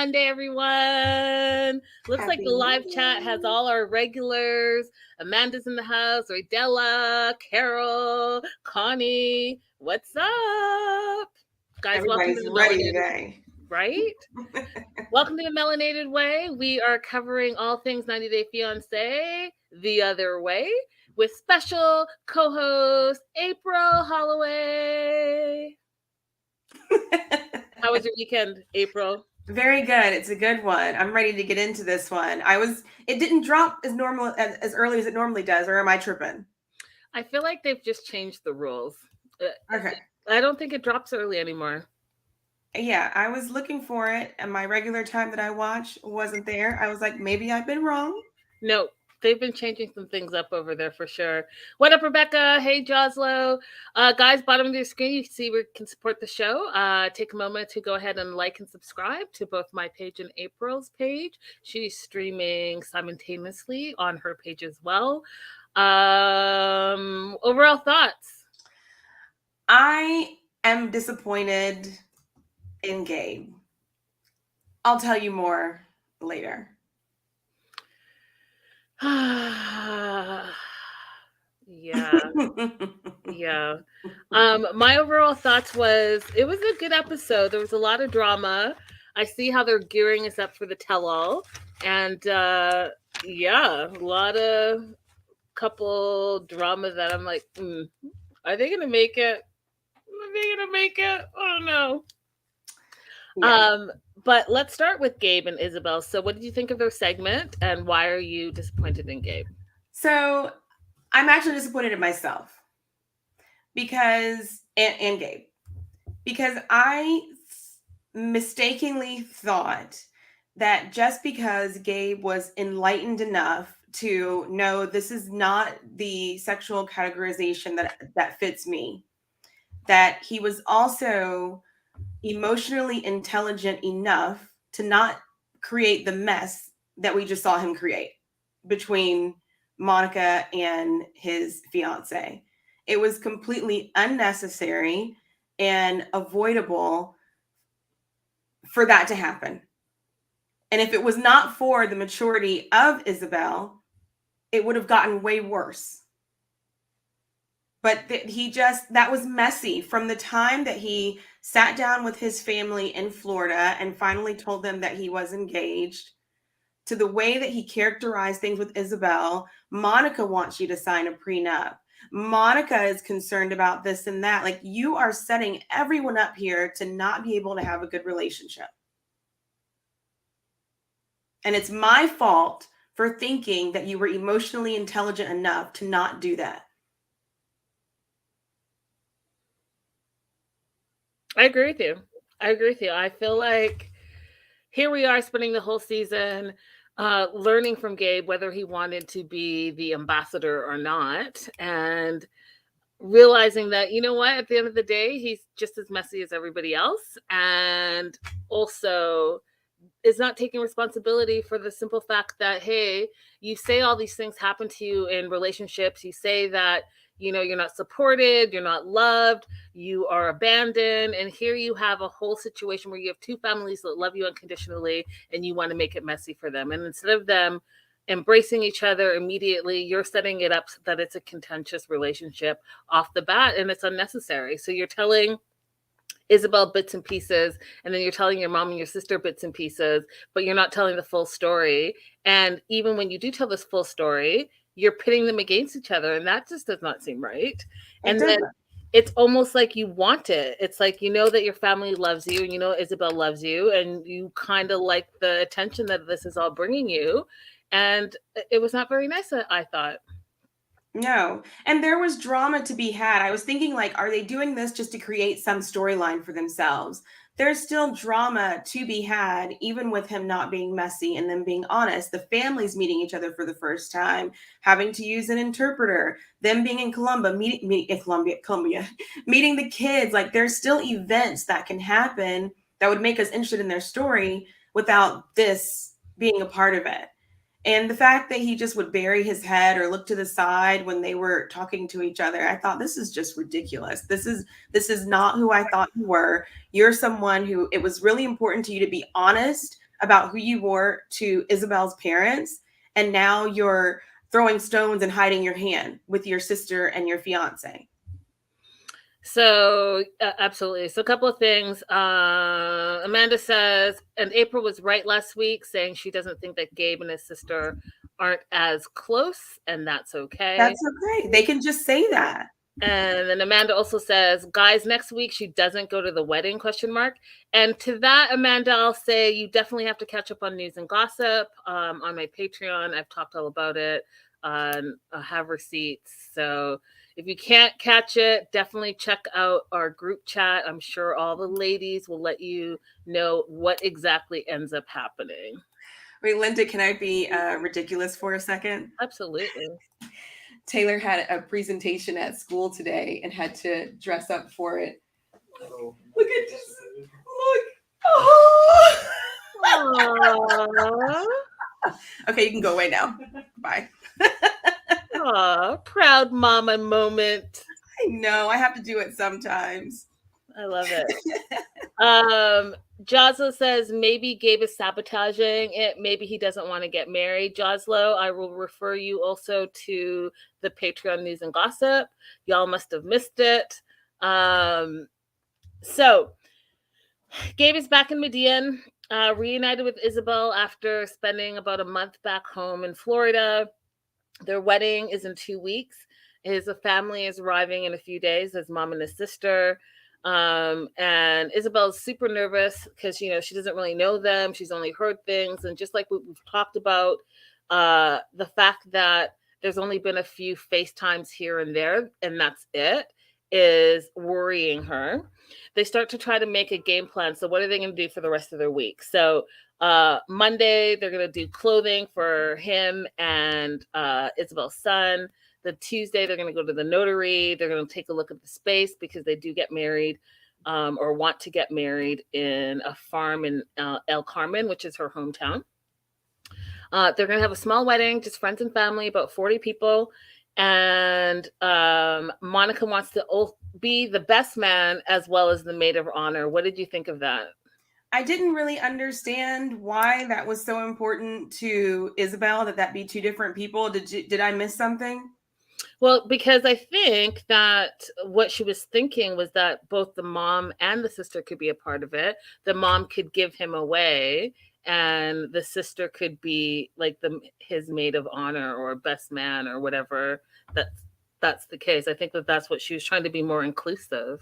Monday, everyone. Looks like Happy the live Monday. chat has all our regulars. Amanda's in the house. Roydella, Carol, Connie. What's up? Guys, welcome to Everybody's the ready Melanated, today. right? Welcome to the Melanated Way. We are covering all things 90 Day Fiancé the other way with special co-host April Holloway. How was your weekend, April? Very good. It's a good one. I'm ready to get into this one. It didn't drop as early as it normally does, or am I tripping? I feel like they've just changed the rules. Okay. I don't think it drops early anymore. Yeah, I was looking for it, and my regular time that I watch wasn't there. I was like, maybe I've been wrong. No, they've been changing some things up over there for sure. What up, Rebecca? Hey, Joslo. Guys, bottom of your screen, you can see where you can support the show. Take a moment to go ahead and like and subscribe to both my page and April's page. She's streaming simultaneously on her page as well. Overall thoughts? I am disappointed in Gabe. I'll tell you more later. Yeah. My overall thoughts was it was a good episode. There was a lot of drama. I see how they're gearing us up for the tell-all, and a lot of couple drama that I'm like, are they gonna make it? Are they gonna make it? I don't know. Yeah. But let's start with Gabe and Isabel. So, what did you think of their segment, and why are you disappointed in Gabe? So, I'm actually disappointed in myself because and Gabe, because I mistakenly thought that just because Gabe was enlightened enough to know this is not the sexual categorization that fits me, that he was also emotionally intelligent enough to not create the mess that we just saw him create between Monica and his fiance. It was completely unnecessary and avoidable for that to happen. And if it was not for the maturity of Isabel, it would have gotten way worse. But that was messy from the time that he sat down with his family in Florida and finally told them that he was engaged, to the way that he characterized things with Isabel. Monica wants you to sign a prenup. Monica is concerned about this and that. Like, you are setting everyone up here to not be able to have a good relationship. And it's my fault for thinking that you were emotionally intelligent enough to not do that. I agree with you. I feel like here we are spending the whole season learning from Gabe whether he wanted to be the ambassador or not, and realizing that, you know what, at the end of the day, he's just as messy as everybody else, and also is not taking responsibility for the simple fact that, hey, you say all these things happen to you in relationships. You say that, you know, you're not supported, you're not loved, you are abandoned, and here you have a whole situation where you have two families that love you unconditionally and you want to make it messy for them. And instead of them embracing each other immediately, you're setting it up so that it's a contentious relationship off the bat, and it's unnecessary. So you're telling Isabel bits and pieces, and then you're telling your mom and your sister bits and pieces, but you're not telling the full story. And even when you do tell this full story, you're pitting them against each other, and that just does not seem right. And then it's almost like you want it. It's like, you know that your family loves you, and you know Isabel loves you, and you kind of like the attention that this is all bringing you. And it was not very nice, I thought. No. And there was drama to be had. I was thinking, like, are they doing this just to create some storyline for themselves? There's still drama to be had, even with him not being messy and them being honest. The families meeting each other for the first time, having to use an interpreter, them being in Colombia, meeting the kids. Like, there's still events that can happen that would make us interested in their story without this being a part of it. And the fact that he just would bury his head or look to the side when they were talking to each other, I thought, this is just ridiculous. This is not who I thought you were. You're someone who, it was really important to you to be honest about who you were to Isabel's parents, and now you're throwing stones and hiding your hand with your sister and your fiance? So absolutely. So a couple of things. Amanda says, and April was right last week, saying she doesn't think that Gabe and his sister aren't as close, and that's okay. That's okay. They can just say that. And then Amanda also says, guys, next week she doesn't go to the wedding, question mark. And to that, Amanda, I'll say you definitely have to catch up on news and gossip on my Patreon. I've talked all about it. I have receipts. So if you can't catch it, definitely check out our group chat. I'm sure all the ladies will let you know what exactly ends up happening. Wait, Linda, can I be ridiculous for a second? Absolutely. Taylor had a presentation at school today and had to dress up for it. Look at this. Look. Oh. Okay, you can go away now. Bye. Aw, proud mama moment. I know. I have to do it sometimes. I love it. Joslo says maybe Gabe is sabotaging it. Maybe he doesn't want to get married. Joslo, I will refer you also to the Patreon news and gossip. Y'all must have missed it. So Gabe is back in Median, reunited with Isabel after spending about a month back home in Florida. Their wedding is in 2 weeks. His family is arriving in a few days, his mom and his sister. And Isabel's super nervous because, she doesn't really know them. She's only heard things. And just like what we've talked about, the fact that there's only been a few FaceTimes here and there, and that's it, is worrying her. They start to try to make a game plan. So what are they going to do for the rest of their week? So Monday, they're going to do clothing for him and Isabel's son. The Tuesday, they're going to go to the notary. They're going to take a look at the space because they do get married or want to get married in a farm in El Carmen, which is her hometown. They're going to have a small wedding, just friends and family, about 40 people. And Monica wants to be the best man as well as the maid of honor. What did you think of that? I didn't really understand why that was so important to Isabel, that be two different people. Did I miss something? Well, because I think that what she was thinking was that both the mom and the sister could be a part of it. The mom could give him away, and the sister could be like his maid of honor or best man or whatever. That's the case. I think that's what she was trying to be more inclusive.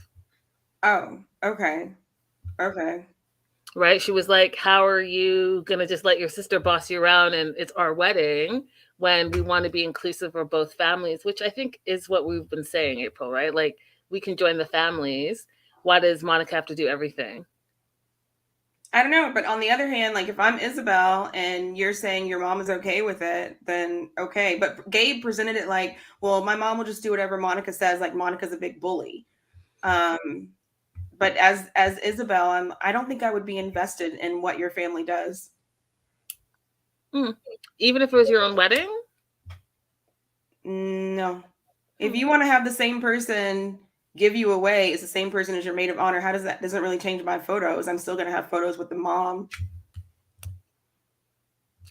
Oh, okay. Okay. Right? She was like, how are you going to just let your sister boss you around and it's our wedding when we want to be inclusive of both families, which I think is what we've been saying, April, right? Like, we can join the families. Why does Monica have to do everything? I don't know. But on the other hand, like if I'm Isabel and you're saying your mom is okay with it, then okay. But Gabe presented it like, well, my mom will just do whatever Monica says. Like Monica's a big bully. But as Isabel, I don't think I would be invested in what your family does. Even if it was your own wedding? No. If you want to have the same person give you away as the same person as your maid of honor, how doesn't really change my photos? I'm still going to have photos with the mom.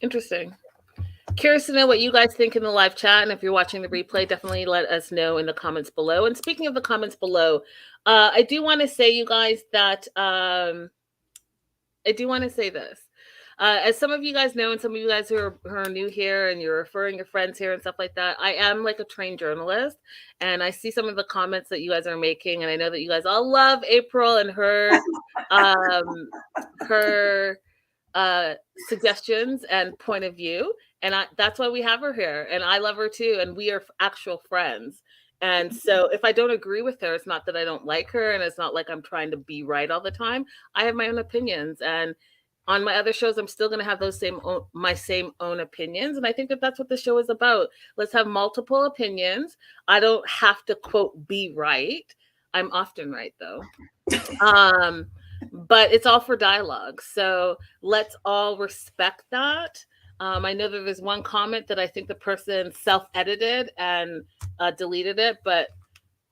Interesting. Curious to know what you guys think in the live chat. And if you're watching the replay, definitely let us know in the comments below. And speaking of the comments below, I do want to say, you guys, that I do want to say this. As some of you guys know, and some of you guys who are new here and you're referring your friends here and stuff like that, I am like a trained journalist, and I see some of the comments that you guys are making, and I know that you guys all love April and her suggestions and point of view, and that's why we have her here, and I love her too, and we are actual friends. And so if I don't agree with her, it's not that I don't like her, and it's not like I'm trying to be right all the time. I have my own opinions, and on my other shows, I'm still going to have those my same own opinions. And I think that that's what the show is about. Let's have multiple opinions. I don't have to, quote, be right. I'm often right, though. But it's all for dialogue. So let's all respect that. I know that there's one comment that I think the person self-edited and deleted it, but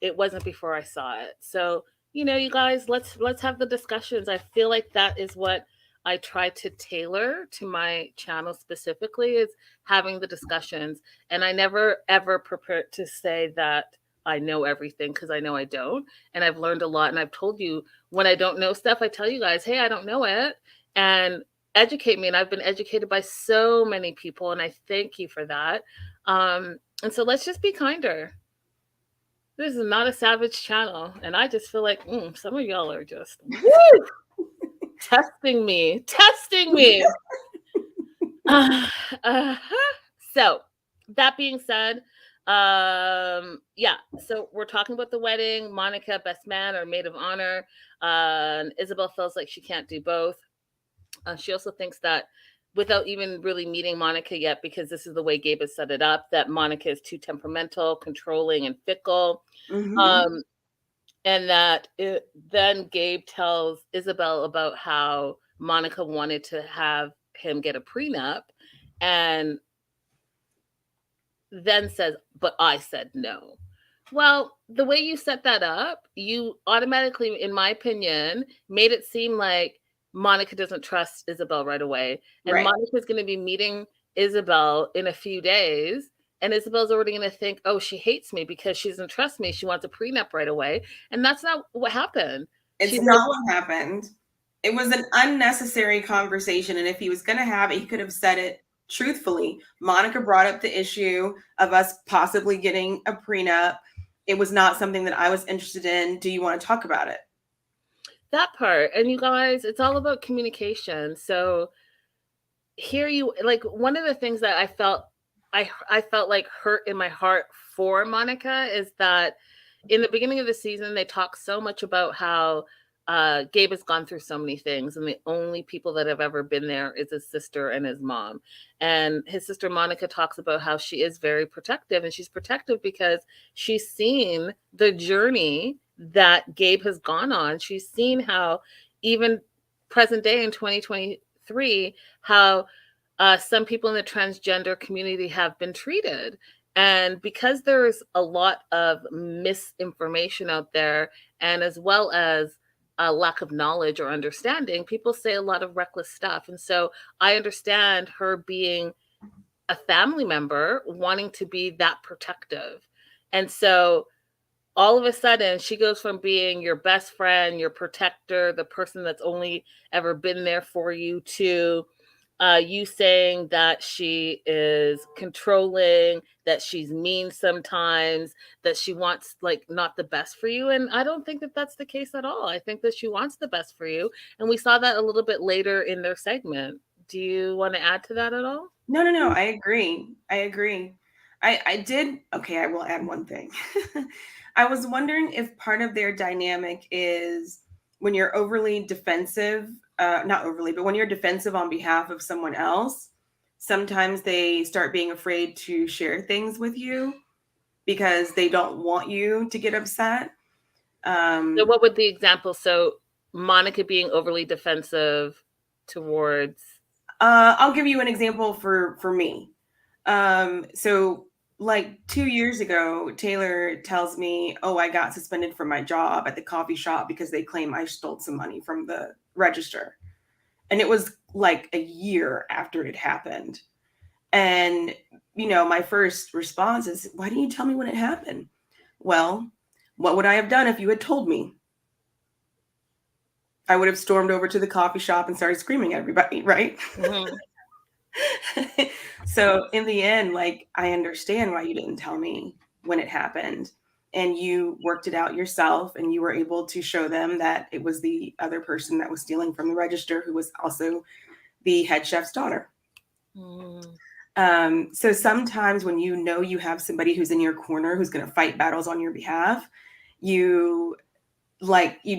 it wasn't before I saw it. So, you guys, let's have the discussions. I feel like that is what I try to tailor to my channel specifically is having the discussions. And I never ever prepare to say that I know everything, because I know I don't. And I've learned a lot. And I've told you, when I don't know stuff, I tell you guys, hey, I don't know it. And educate me. And I've been educated by so many people. And I thank you for that. And so let's just be kinder. This is not a savage channel. And I just feel like some of y'all are just woo, testing me. So that being said, yeah, so we're talking about the wedding. Monica, best man or maid of honor. Isabel feels like she can't do both. She also thinks that, without even really meeting Monica yet, because this is the way Gabe has set it up, that Monica is too temperamental, controlling, and fickle. Mm-hmm. And that then Gabe tells Isabel about how Monica wanted to have him get a prenup, and then says, but I said no. Well, the way you set that up, you automatically, in my opinion, made it seem like Monica doesn't trust Isabel right away. And Right. Monica's going to be meeting Isabel in a few days. And Isabel's already going to think, oh, she hates me because she doesn't trust me. She wants a prenup right away. And that's not what happened. It's not what happened. It was an unnecessary conversation. And if he was going to have it, he could have said it truthfully. Monica brought up the issue of us possibly getting a prenup. It was not something that I was interested in. Do you want to talk about it? That part. And you guys, it's all about communication. So here you, like, one of the things that I felt like hurt in my heart for Monica is that in the beginning of the season, they talk so much about how Gabe has gone through so many things, and the only people that have ever been there is his sister and his mom. And his sister Monica talks about how she is very protective, and she's protective because she's seen the journey that Gabe has gone on. She's seen how, even present day in 2023, how some people in the transgender community have been treated. And because there's a lot of misinformation out there, and as well as a lack of knowledge or understanding, people say a lot of reckless stuff. And so I understand her being a family member wanting to be that protective. And so all of a sudden, she goes from being your best friend, your protector, the person that's only ever been there for you, to you saying that she is controlling, that she's mean sometimes, that she wants, like, not the best for you. And I don't think that that's the case at all. I think that she wants the best for you. And we saw that a little bit later in their segment. Do you want to add to that at all? No. I agree. I did. Okay, I will add one thing. I was wondering if part of their dynamic is when you're overly defensive, not overly, but when you're defensive on behalf of someone else, sometimes they start being afraid to share things with you because they don't want you to get upset. So what would the example? So Monica being overly defensive towards. I'll give you an example for me. So like 2 years ago, Taylor tells me, oh, I got suspended from my job at the coffee shop because they claim I stole some money from the register. And it was like a year after it happened. And, my first response is, why didn't you tell me when it happened? Well, what would I have done if you had told me? I would have stormed over to the coffee shop and started screaming at everybody, right? Mm-hmm. So in the end, like, I understand why you didn't tell me when it happened, and you worked it out yourself, and you were able to show them that it was the other person that was stealing from the register who was also the head chef's daughter. So sometimes when you have somebody who's in your corner who's going to fight battles on your behalf, you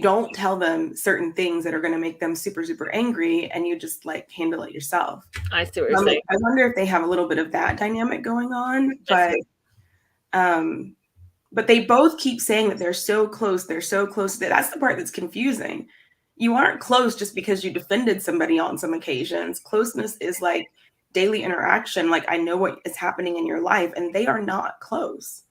don't tell them certain things that are going to make them super, super angry, and you just like handle it yourself. I see what you're saying. I wonder if they have a little bit of that dynamic going on, but they both keep saying that they're so close. They're so close. That's the part that's confusing. You aren't close just because you defended somebody on some occasions. Closeness is like daily interaction. Like, I know what is happening in your life, and they are not close.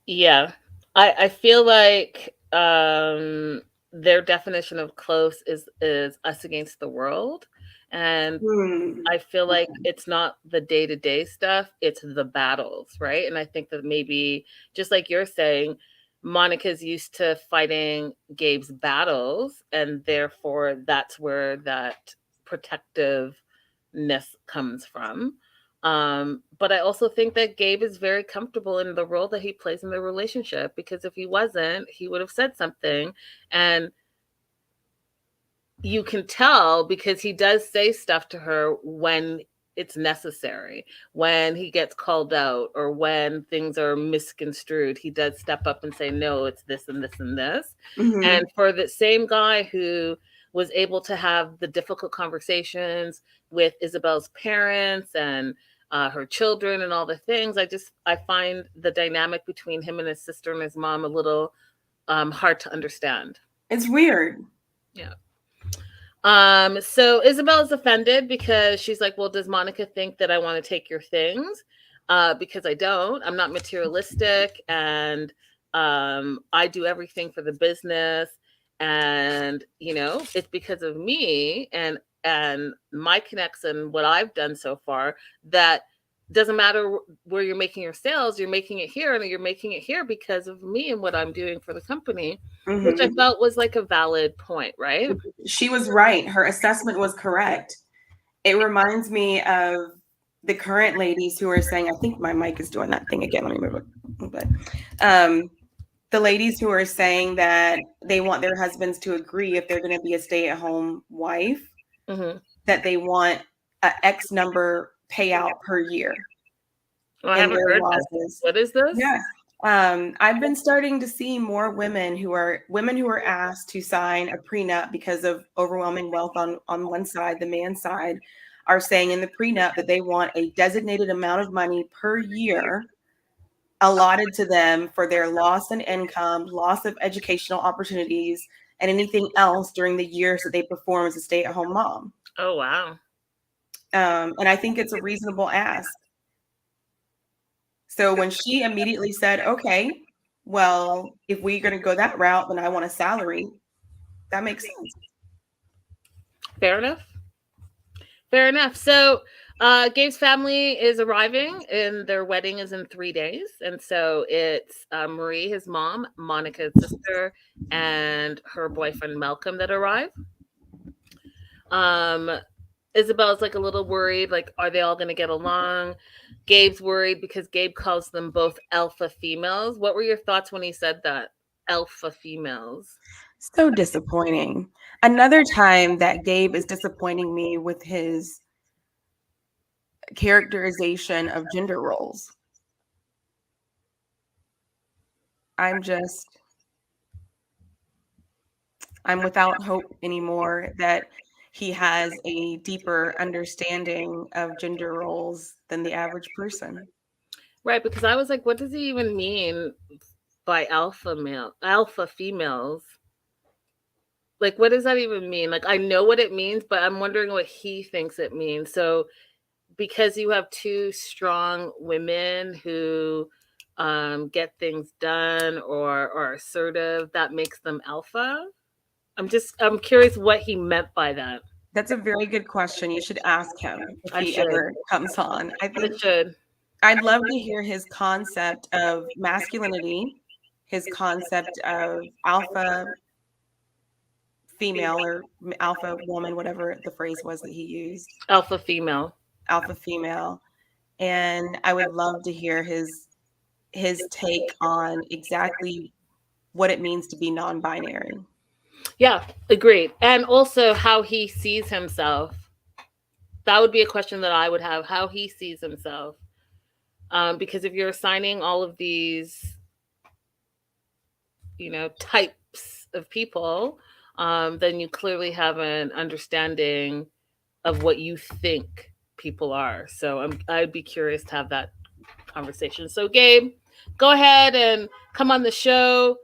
Yeah, I feel like their definition of close is us against the world. And I feel like it's not the day-to-day stuff, it's the battles, right? And I think that maybe, just like you're saying, Monica's used to fighting Gabe's battles, and therefore that's where that protectiveness comes from. But I also think that Gabe is very comfortable in the role that he plays in the relationship, because if he wasn't, he would have said something. And you can tell because he does say stuff to her when it's necessary. When he gets called out or when things are misconstrued, he does step up and say, no, it's this and this and this. Mm-hmm. And for the same guy who was able to have the difficult conversations with Isabel's parents and her children and all the things, I find the dynamic between him and his sister and his mom a little hard to understand. It's weird. Yeah. So Isabel is offended because she's like, well, does Monica think that I want to take your things? Because I don't. I'm not materialistic, and I do everything for the business, and it's because of me and my connects and what I've done so far that doesn't matter where you're making your sales, you're making it here, and you're making it here because of me and what I'm doing for the company, which I felt was like a valid point, right? She was right. Her assessment was correct. It reminds me of the current ladies who are saying, I think my mic is doing that thing again. Let me move it a little bit. The ladies who are saying that they want their husbands to agree if they're going to be a stay-at-home wife, that they want an X number payout per year. Well, I haven't heard this. What is this? Yeah. I've been starting to see more women who are asked to sign a prenup because of overwhelming wealth on one side. The man's side are saying in the prenup that they want a designated amount of money per year allotted to them for their loss in income, loss of educational opportunities, and anything else during the years that they perform as a stay-at-home mom. Oh, wow. And I think it's a reasonable ask. So when she immediately said, okay, well, if we're going to go that route, then I want a salary, that makes sense. Fair enough. Fair enough. So Gabe's family is arriving, and their wedding is in 3 days. And so it's Marie, his mom, Monica's sister, and her boyfriend, Malcolm, that arrive. Isabel's like a little worried, like, are they all going to get along? Gabe's worried because Gabe calls them both alpha females. What were your thoughts when he said that? Alpha females. So disappointing. Another time that Gabe is disappointing me with his characterization of gender roles. I'm without hope anymore that he has a deeper understanding of gender roles than the average person. Right, because I was like, what does he even mean by alpha females? Like, what does that even mean? Like, I know what it means, but I'm wondering what he thinks it means. So because you have two strong women who get things done or are assertive, that makes them alpha? I'm curious what he meant by that. That's a very good question. You should ask him if he ever comes on. I think I'd love to hear his concept of masculinity, his concept of alpha female or alpha woman, whatever the phrase was that he used. Alpha female. And I would love to hear his take on exactly what it means to be non-binary. Yeah, agreed. And also how he sees himself. That would be a question that I would have, how he sees himself. Because if you're assigning all of these, types of people, then you clearly have an understanding of what you think people are. So I'd be curious to have that conversation. So Gabe, go ahead and come on the show.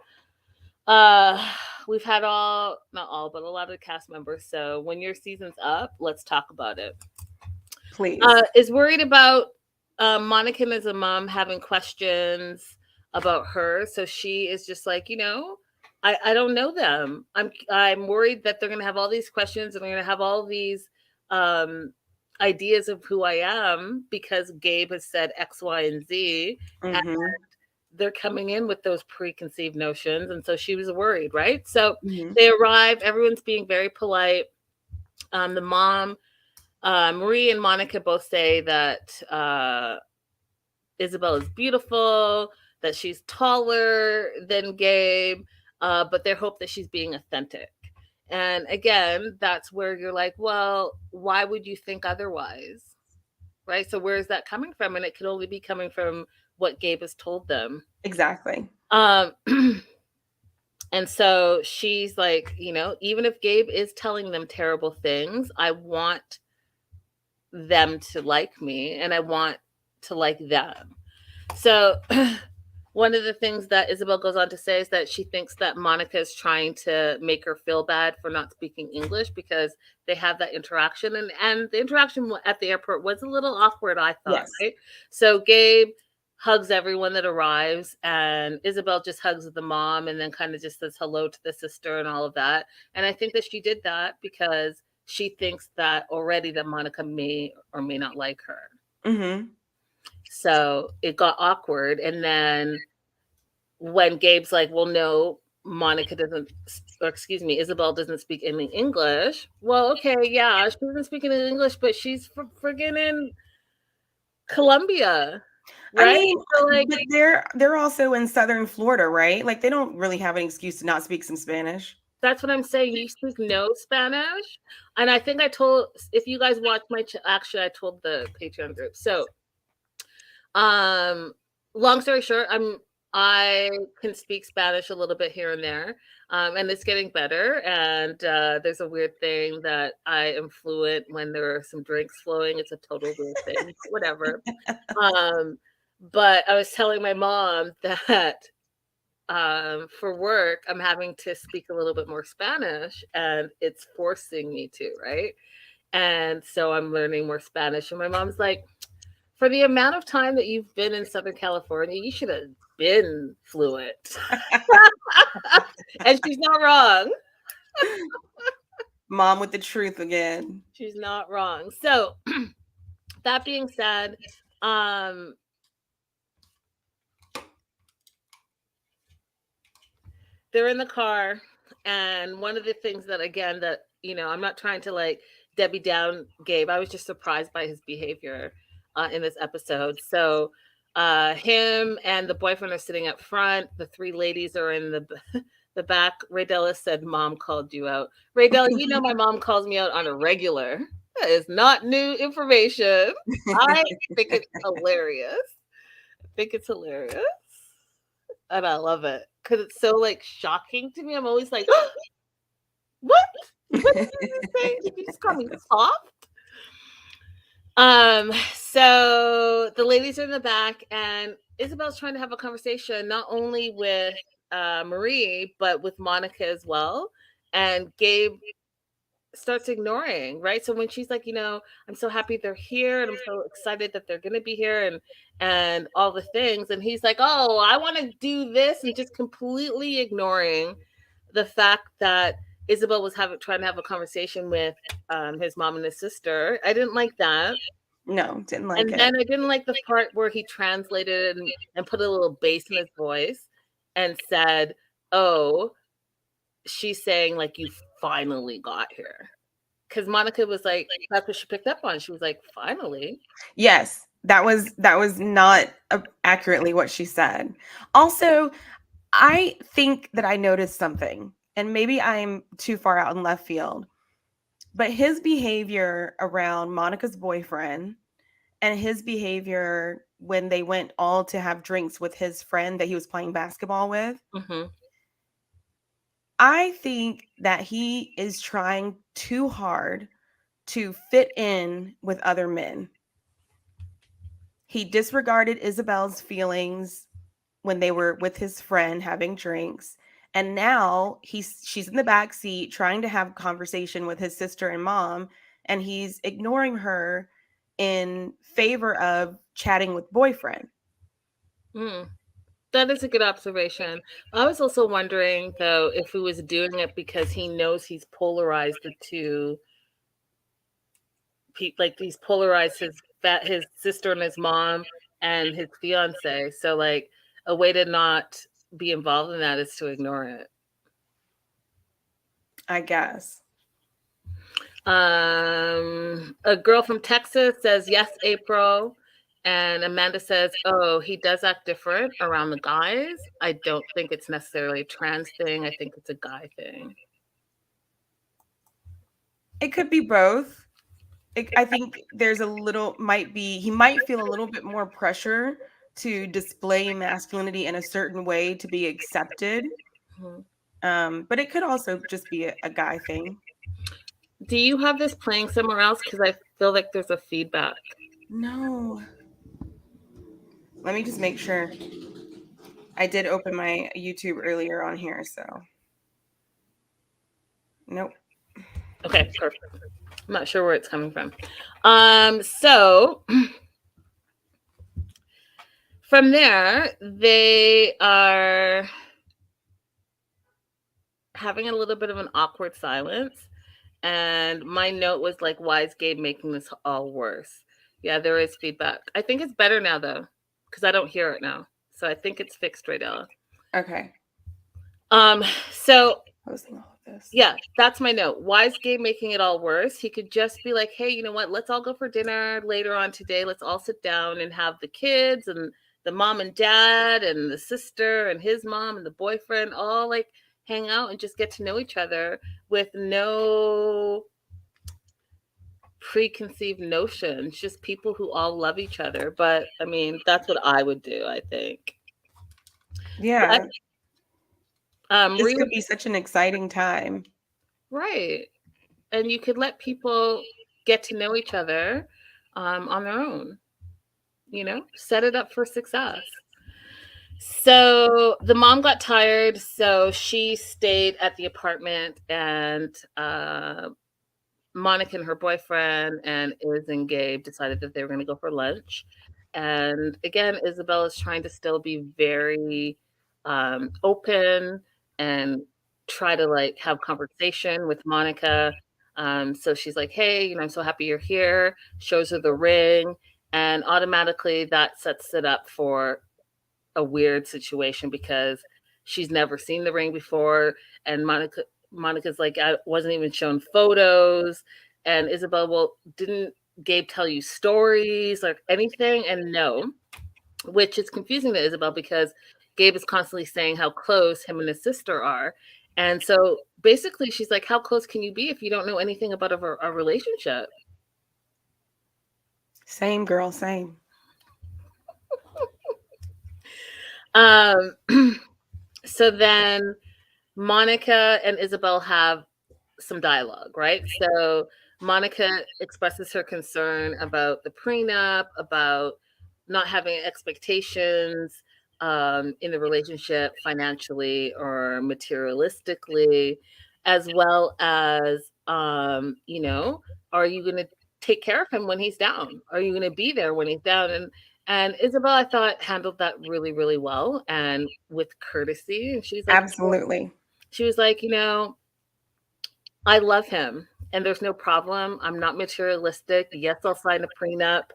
We've had not all, but a lot of the cast members. So when your season's up, let's talk about it. Please. Is worried about Monica as a mom having questions about her. So she is just like, I don't know them. I'm worried that they're gonna have all these questions and they're gonna have all these um ideas of who I am because Gabe has said X, Y, and Z. And Mm-hmm. they're coming in with those preconceived notions. And so she was worried, right? So Mm-hmm. they arrive, everyone's being very polite. The mom, Marie and Monica both say that Isabel is beautiful, that she's taller than Gabe, but they hope that she's being authentic. And again, that's where you're like, well, why would you think otherwise? Right? So where is that coming from? And it could only be coming from what Gabe has told them. Exactly. Um, and so she's like, even if Gabe is telling them terrible things, I want them to like me and I want to like them. So one of the things that Isabel goes on to say is that she thinks that Monica is trying to make her feel bad for not speaking English because they have that interaction. And the interaction at the airport was a little awkward, I thought, Yes. right? So Gabe hugs everyone that arrives, and Isabel just hugs the mom and then kind of just says hello to the sister and all of that. And I think that she did that because she thinks that already that Monica may or may not like her. Mm-hmm. So it got awkward. And then when Gabe's like, well, no, Monica doesn't, or excuse me, Isabel doesn't speak any English. Well, okay, yeah, she doesn't speak any English, but she's friggin' in Colombia, I right? mean, So, like, but they're also in Southern Florida, right? Like they don't really have an excuse to not speak some Spanish. that's what I'm saying. You speak no Spanish. And I think I told, if you guys watch my, actually, I told the Patreon group. So, Um, long story short, I can speak Spanish a little bit here and there, and it's getting better. And there's a weird thing that I am fluent when there are some drinks flowing. It's a total weird thing, but whatever. Um, but I was telling my mom that for work, I'm having to speak a little bit more Spanish, and it's forcing me to, right? And so I'm learning more Spanish. And my mom's like, for the amount of time that you've been in Southern California, you should have been fluent. And she's not wrong. Mom with the truth again. She's not wrong. So that being said, um, they're in the car, and one of the things that again that I'm not trying to like Debbie down Gabe. I was just surprised by his behavior in this episode. So him and the boyfriend are sitting up front. The three ladies are in the back. Raydella said, "Mom called you out." Raydella, my mom calls me out on a regular. That is not new information. I think it's hilarious. And I love it because it's so like shocking to me. I'm always like, what? What did you say? Did you just call me soft? So the ladies are in the back, and Isabel's trying to have a conversation not only with Marie but with Monica as well. And Gabe starts ignoring, right? So when she's like, I'm so happy they're here and I'm so excited that they're gonna be here and all the things, and he's like, oh, I want to do this, and just completely ignoring the fact that Isabel was trying to have a conversation with his mom and his sister. I didn't like that. No, didn't like And it. then I didn't like the part where he translated and put a little bass in his voice and said, oh, she's saying like you finally got here. Because Monica was like, that's what she picked up on. She was like, finally. Yes, that was not accurately what she said. Also, I think that I noticed something, and maybe I'm too far out in left field, but his behavior around Monica's boyfriend and his behavior when they went all to have drinks with his friend that he was playing basketball with, Mm-hmm. I think that he is trying too hard to fit in with other men. He disregarded Isabel's feelings when they were with his friend having drinks. And now she's in the back seat trying to have a conversation with his sister and mom, and he's ignoring her in favor of chatting with boyfriend. Mm. That is a good observation. I was also wondering, though, if he was doing it because he knows he's polarized the two, like he's polarized his sister and his mom and his fiance. So, like, a way to not be involved in that is to ignore it. I guess. A girl from Texas says, yes, April. And Amanda says, oh, he does act different around the guys. I don't think it's necessarily a trans thing. I think it's a guy thing. It could be both. I think there's he might feel a little bit more pressure to display masculinity in a certain way to be accepted. But it could also just be a guy thing. Do you have this playing somewhere else? Because I feel like there's a feedback. No. Let me just make sure. I did open my YouTube earlier on here, so. Nope. Okay, perfect. I'm not sure where it's coming from. So from there, they are having a little bit of an awkward silence. And my note was like, why is Gabe making this all worse? Yeah, there is feedback. I think it's better now, though, because I don't hear it now. So I think it's fixed, Raydella. Okay. So posting all of this. Yeah, that's my note. Why is Gabe making it all worse? He could just be like, hey, you know what? Let's all go for dinner later on today. Let's all sit down and have the kids and the mom and dad and the sister and his mom and the boyfriend all like hang out and just get to know each other with no preconceived notions, just people who all love each other. But I mean, that's what I would do, I think. Yeah. This could Rhea, be such an exciting time. right. And you could let people get to know each other on their own, you know, set it up for success. So the mom got tired, so she stayed at the apartment, and Monica and her boyfriend and Iz and Gabe decided that they were going to go for lunch. And again, Isabel is trying to still be very open and try to like have conversation with Monica. So she's like, hey, you know, I'm so happy you're here. Shows her the ring. And automatically that sets it up for a weird situation because she's never seen the ring before. And Monica's like, I wasn't even shown photos. And Isabel, well, didn't Gabe tell you stories or anything? And no, which is confusing to Isabel because Gabe is constantly saying how close him and his sister are. And so basically she's like, how close can you be if you don't know anything about a relationship? Same, girl, same. So then Monica and Isabel have some dialogue, right? So Monica expresses her concern about the prenup, about not having expectations in the relationship financially or materialistically, as well as, you know, are you going to take care of him when he's down? Are you going to be there when he's down? And Isabel, I thought, handled that really, really well and with courtesy. And she's like, absolutely. She was like, you know, I love him and there's no problem. I'm not materialistic. Yes, I'll sign a prenup.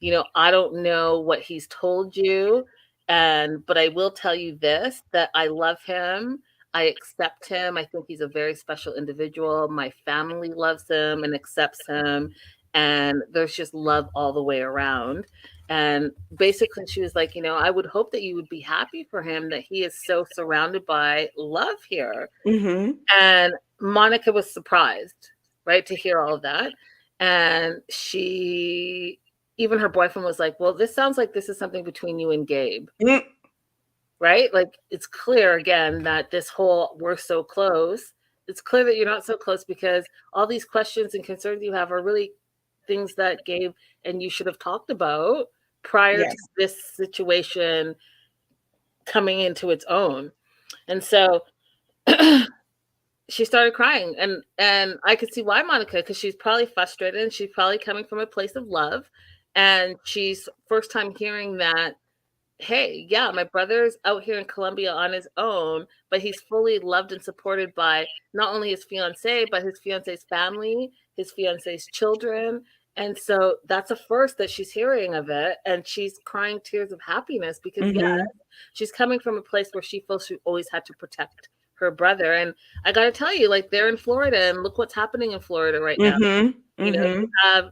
You know, I don't know what he's told you. But I will tell you this, that I love him. I accept him. I think he's a very special individual. My family loves him and accepts him. And there's just love all the way around. And basically, she was like, you know, I would hope that you would be happy for him that he is so surrounded by love here. Mm-hmm. And Monica was surprised, right, to hear all of that. And even her boyfriend was like, well, this sounds like this is something between you and Gabe. Mm-hmm. Right? Like, it's clear again that this whole we're so close, it's clear that you're not so close because all these questions and concerns you have are really things that Gabe and you should have talked about prior to this situation coming into its own. And so she started crying, and I could see why, Monica, because she's probably frustrated and she's probably coming from a place of love, and she's first time hearing that hey, yeah, my brother's out here in Colombia on his own, but he's fully loved and supported by not only his fiance, but his fiance's family, his fiance's children. And so that's a first that she's hearing of it. And she's crying tears of happiness because, yeah, Mm-hmm. she's coming from a place where she feels she always had to protect her brother. And I got to tell you, like, they're in Florida, and look what's happening in Florida right now. Mm-hmm. You know, Mm-hmm.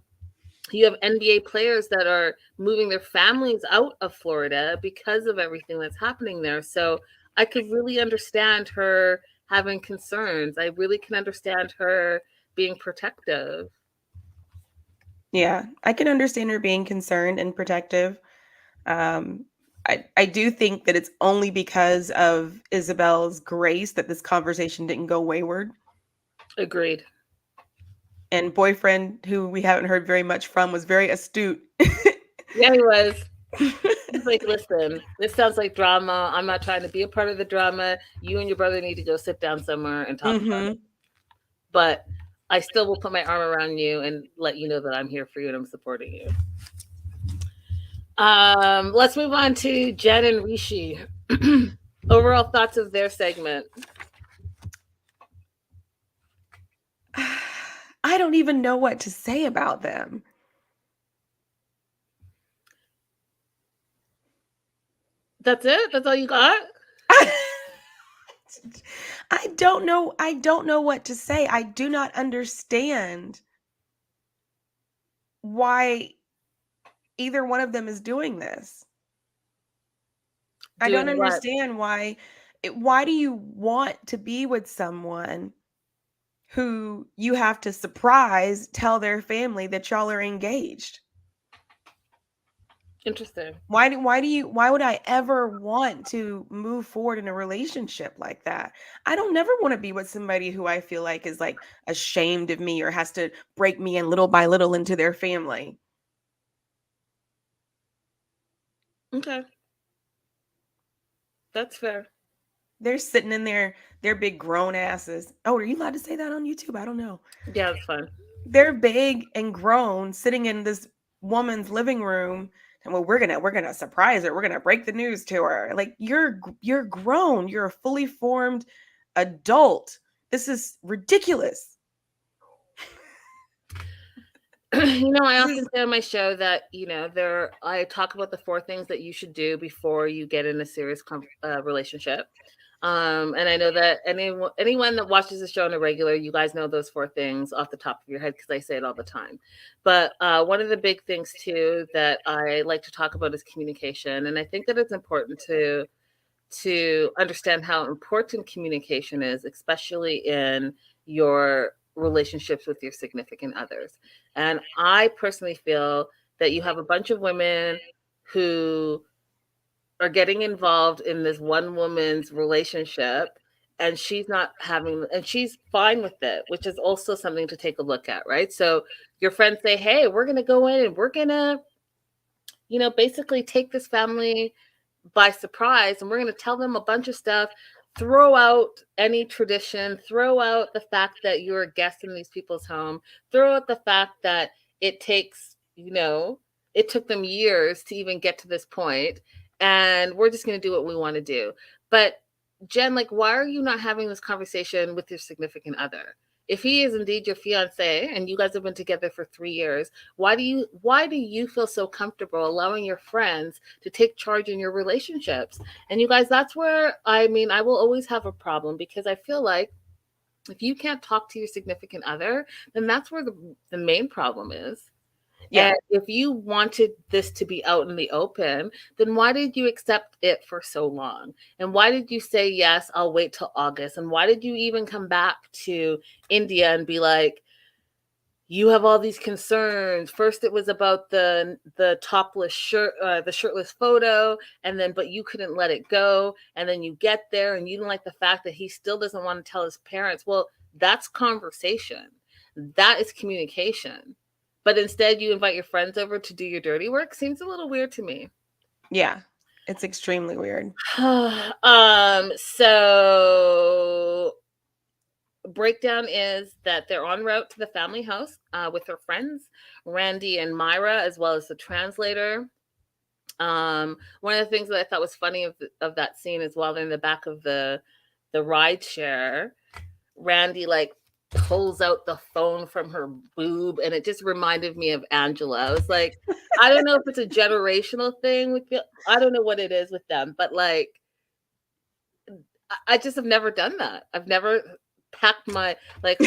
you have NBA players that are moving their families out of Florida because of everything that's happening there. So I could really understand her having concerns. I really can understand her being protective. Yeah, I can understand her being concerned and protective. Um, I do think that it's only because of Isabel's grace that this conversation didn't go wayward. Agreed. And boyfriend, who we haven't heard very much from, was very astute. Yeah, he was. He's like, listen, this sounds like drama. I'm not trying to be a part of the drama. You and your brother need to go sit down somewhere and talk about it. Mm-hmm. But I still will put my arm around you and let you know that I'm here for you and I'm supporting you. Let's move on to Jen and Rishi. Overall thoughts of their segment. I don't even know what to say about them. That's it? That's all you got? I don't know. I don't know what to say. I do not understand why either one of them is doing this. I don't Doing what? understand why do you want to be with someone who you have to surprise tell their family that y'all are engaged? Interesting. Why would I ever want to move forward in a relationship like that? I don't never want to be with somebody who I feel like is like ashamed of me or has to break me in little by little into their family. Okay. That's fair. They're sitting in their big grown asses. Oh, are you allowed to say that on YouTube? I don't know. Yeah, that's fun. They're big and grown, sitting in this woman's living room, and well, we're gonna surprise her. We're gonna break the news to her. Like you're grown. You're a fully formed adult. This is ridiculous. I This often is say on my show that, I talk about the 4 things that you should do before you get in a serious relationship. And I know that anyone that watches the show on a regular, you guys know those 4 things off the top of your head because I say it all the time. But one of the big things too that I like to talk about is communication, and I think that it's important to understand how important communication is, especially in your relationships with your significant others. And I personally feel that you have a bunch of women who are getting involved in this one woman's relationship, and she's fine with it, which is also something to take a look at, right? So your friends say, hey, we're going to go in and we're going to basically take this family by surprise, and we're going to tell them a bunch of stuff, throw out any tradition, throw out the fact that you're a guest in these people's home, throw out the fact that it takes, it took them years to even get to this point, and we're just going to do what we want to do. But Jen, like, why are you not having this conversation with your significant other? If he is indeed your fiance and you guys have been together for 3 years, why do you feel so comfortable allowing your friends to take charge in your relationships? And you guys, that's where I will always have a problem, because I feel like if you can't talk to your significant other, then that's where the main problem is. yeah. And if you wanted this to be out in the open, then why did you accept it for so long? And why did you say, yes, I'll wait till August? And why did you even come back to India and be like, you have all these concerns? First, it was about the topless shirt, the shirtless photo, and then but you couldn't let it go. And then you get there and you don't like the fact that he still doesn't want to tell his parents. Well, that's conversation. That is communication. But instead, you invite your friends over to do your dirty work. Seems a little weird to me. Yeah. It's extremely weird. So breakdown is that they're en route to the family house with their friends, Randy and Myra, as well as the translator. One of the things that I thought was funny of that scene is while they're in the back of the ride share, Randy like pulls out the phone from her boob, and it just reminded me of Angela. I was like, I don't know if it's a generational thing with I don't know what it is with them, but like I just have never done that. I've never packed my like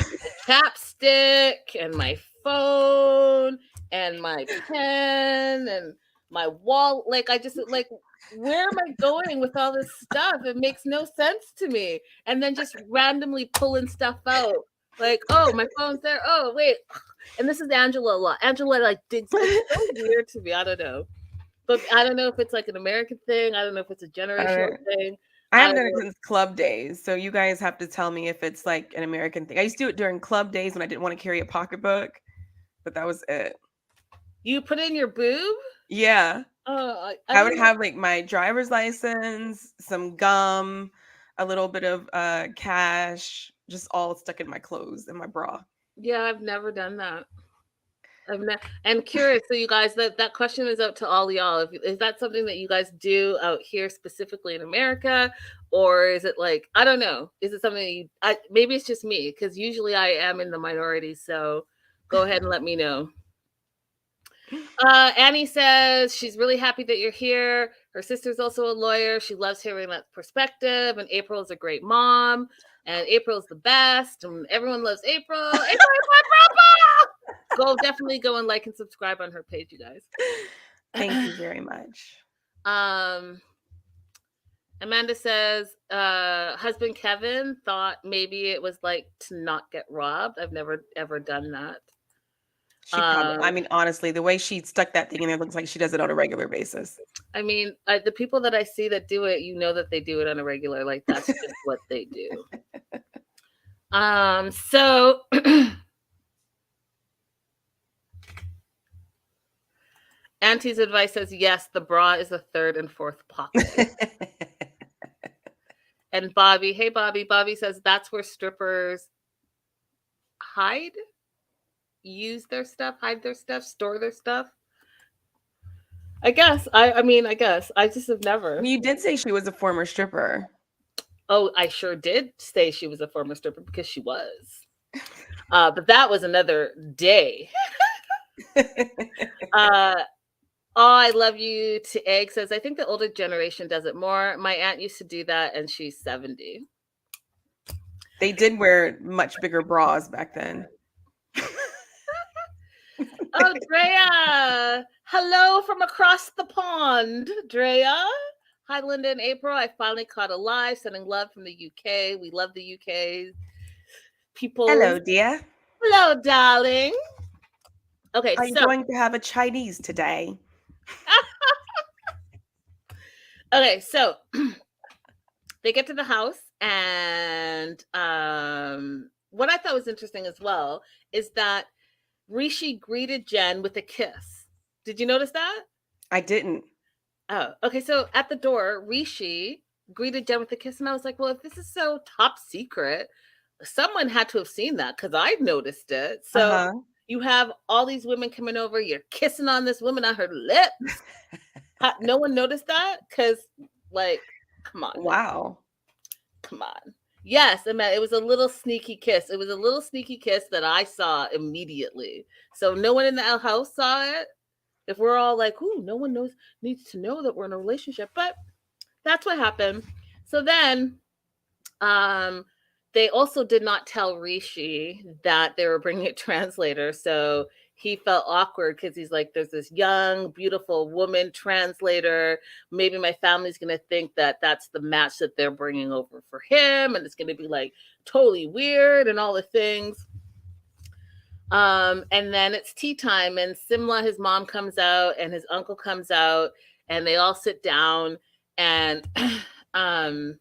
chapstick and my phone and my pen and my wall. Like I just like, where am I going with all this stuff? It makes no sense to me. And then just randomly pulling stuff out. Like, oh, my phone's there. Oh, wait. And this is Angela a lot. Angela like digs. It's so weird to me. I don't know. But I don't know if it's like an American thing. I don't know if it's a generational thing. I haven't done it since club days, so you guys have to tell me if it's like an American thing. I used to do it during club days when I didn't want to carry a pocketbook, but that was it. You put in your boob? Yeah. Oh, I would have like my driver's license, some gum, a little bit of cash, just all stuck in my clothes and my bra. Yeah, I've never done that. I'm curious. So you guys, that question is out to all y'all. Is that something that you guys do out here specifically in America, or is it like, I don't know? Is it something maybe it's just me, because usually I am in the minority. So go ahead and let me know. Annie says she's really happy that you're here. Her sister's also a lawyer. She loves hearing that perspective. And April is a great mom. And April's the best. And everyone loves April. April is my brother! Definitely go and like and subscribe on her page, you guys. Thank you very much. Amanda says, husband Kevin thought maybe it was like to not get robbed. I've never ever done that. She probably, I mean, honestly, the way she stuck that thing in there looks like she does it on a regular basis. I mean, the people that I see that do it, you know that they do it on a regular, like that's just what they do. So Auntie's advice says, yes, the bra is a third and fourth pocket. And Bobby, hey Bobby, Bobby says that's where strippers hide, use their stuff, hide their stuff, store their stuff. I guess. I guess. I just have never. You did say she was a former stripper. Oh, I sure did say she was a former stripper because she was. But that was another day. I love you to Egg says, I think the older generation does it more. My aunt used to do that and she's 70. They did wear much bigger bras back then. Oh, Drea. Hello from across the pond, Drea. Hi, Linda and April. I finally caught a live. Sending love from the UK. We love the UK people. Hello, dear. Hello, darling. Okay, Are you going to have a Chinese today? Okay, so they get to the house, and what I thought was interesting as well is that Rishi greeted Jen with a kiss. Did you notice that? I didn't. Oh, okay. So at the door, Rishi greeted Jen with a kiss, and I was like, well, if this is so top secret, someone had to have seen that because I noticed it. So you have all these women coming over, you're kissing on this woman on her lips. No one noticed that? Because, like, come on. Wow. Come on. Yes, it was a little sneaky kiss. It was a little sneaky kiss that I saw immediately. So no one in the house saw it. If we're all like, ooh, no one needs to know that we're in a relationship. But that's what happened. So then they also did not tell Rishi that they were bringing a translator. So he felt awkward because he's like, there's this young, beautiful woman translator. Maybe my family's going to think that that's the match that they're bringing over for him. And it's going to be like totally weird and all the things. And then it's tea time, and Simla, his mom, comes out and his uncle comes out, and they all sit down. And the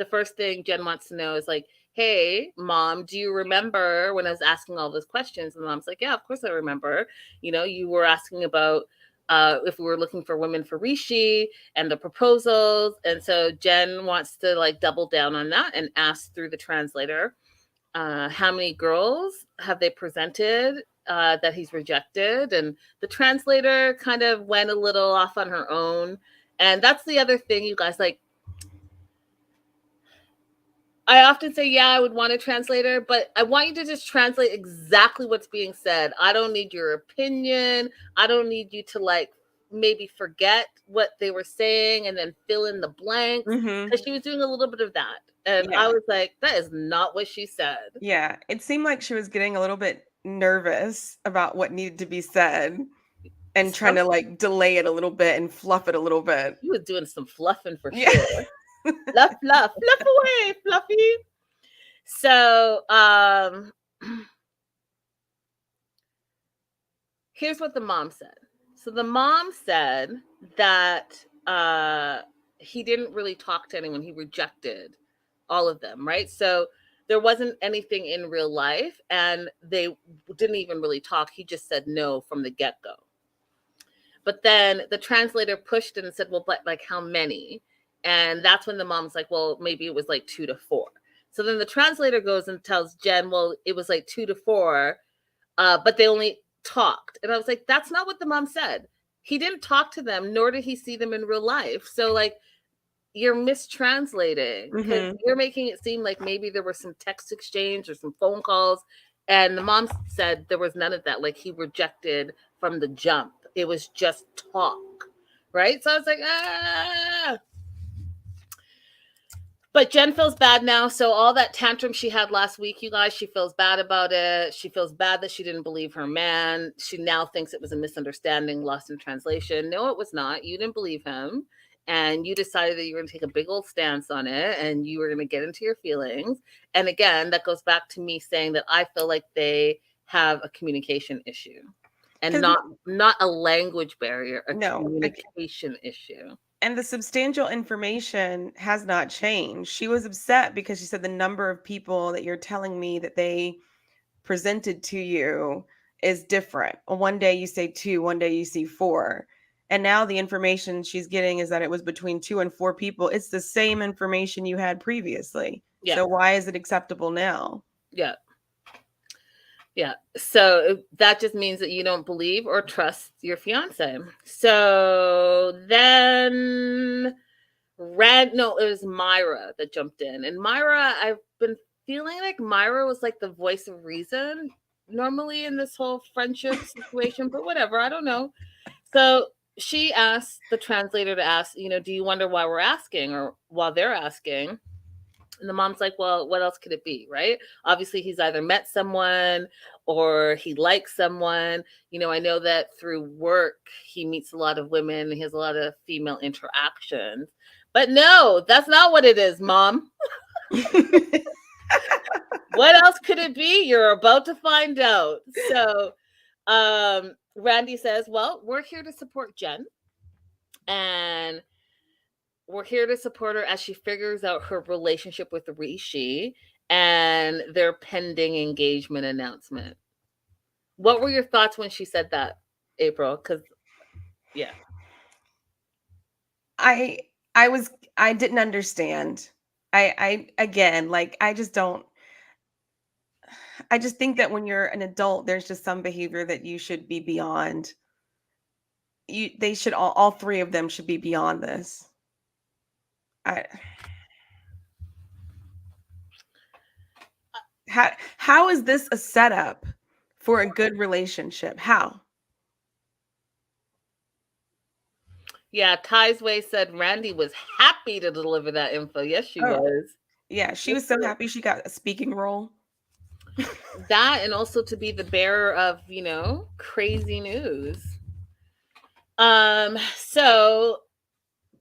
first thing Jen wants to know is like, hey, Mom, do you remember when I was asking all those questions? And Mom's like, yeah, of course I remember. You know, you were asking about if we were looking for women for Rishi and the proposals. And so Jen wants to like double down on that and ask through the translator, how many girls have they presented that he's rejected. And the translator kind of went a little off on her own. And that's the other thing, you guys, like, I often say, yeah, I would want a translator, but I want you to just translate exactly what's being said. I don't need your opinion. I don't need you to like maybe forget what they were saying and then fill in the blanks. Because she was doing a little bit of that. And I was like, that is not what she said. Yeah. It seemed like she was getting a little bit nervous about what needed to be said and trying to like delay it a little bit and fluff it a little bit. She was doing some fluffing for sure. Fluff, fluff, fluff away, Fluffy. So, here's what the mom said. So the mom said that he didn't really talk to anyone. He rejected all of them, right? So there wasn't anything in real life, and they didn't even really talk. He just said no from the get-go. But then the translator pushed it and said, well, but like how many? And that's when the mom's like, well, maybe it was like 2 to 4. So then the translator goes and tells Jen, well, it was like 2 to 4, but they only talked. And I was like, that's not what the mom said. He didn't talk to them, nor did he see them in real life. So like, you're mistranslating because you're making it seem like maybe there was some text exchange or some phone calls. And the mom said there was none of that. Like he rejected from the jump. It was just talk, right? So I was like, ah. But Jen feels bad now. So all that tantrum she had last week, you guys, she feels bad about it. She feels bad that she didn't believe her man. She now thinks it was a misunderstanding, lost in translation. No, it was not. You didn't believe him. And you decided that you were going to take a big old stance on it and you were going to get into your feelings. And again, that goes back to me saying that I feel like they have a communication issue and not a language barrier, a communication issue. And the substantial information has not changed. She was upset because she said the number of people that you're telling me that they presented to you is different. One day you say 2, one day you see 4. And now the information she's getting is that it was between 2 and 4 people. It's the same information you had previously. Yeah. So why is it acceptable now? Yeah. Yeah. So that just means that you don't believe or trust your fiance. So then it was Myra that jumped in. And Myra, I've been feeling like Myra was like the voice of reason normally in this whole friendship situation, but whatever, I don't know. So she asked the translator to ask, do you wonder why we're asking or while they're asking? And the mom's like, well, what else could it be, right? Obviously, he's either met someone or he likes someone. I know that through work, he meets a lot of women. He has a lot of female interactions. But no, that's not what it is, Mom. What else could it be? You're about to find out. So Randy says, well, we're here to support Jen. And we're here to support her as she figures out her relationship with Rishi and their pending engagement announcement. What were your thoughts when she said that, April? Because, yeah. I didn't understand. I just think that when you're an adult, there's just some behavior that you should be beyond. They should all 3 of them should be beyond this. How is this a setup for a good relationship? How? Yeah, Ty's Way said Randy was happy to deliver that info. Yes, she was. Yeah, she was so happy she got a speaking role. That and also to be the bearer of, crazy news. So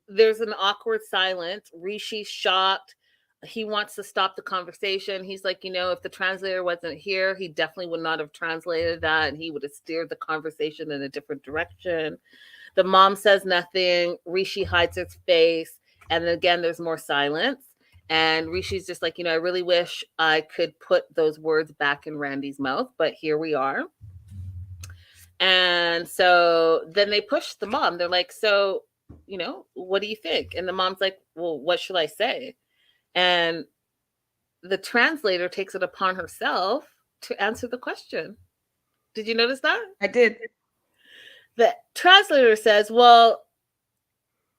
there's an awkward silence. Rishi's shocked. He wants to stop the conversation. He's like, if the translator wasn't here, he definitely would not have translated that. And he would have steered the conversation in a different direction. The mom says nothing. Rishi hides his face. And then again, there's more silence. And Rishi's just like, I really wish I could put those words back in Randy's mouth, but here we are. And so then they push the mom. They're like, so, what do you think? And the mom's like, well, what should I say? And the translator takes it upon herself to answer the question. Did you notice that? I did. The translator says, well,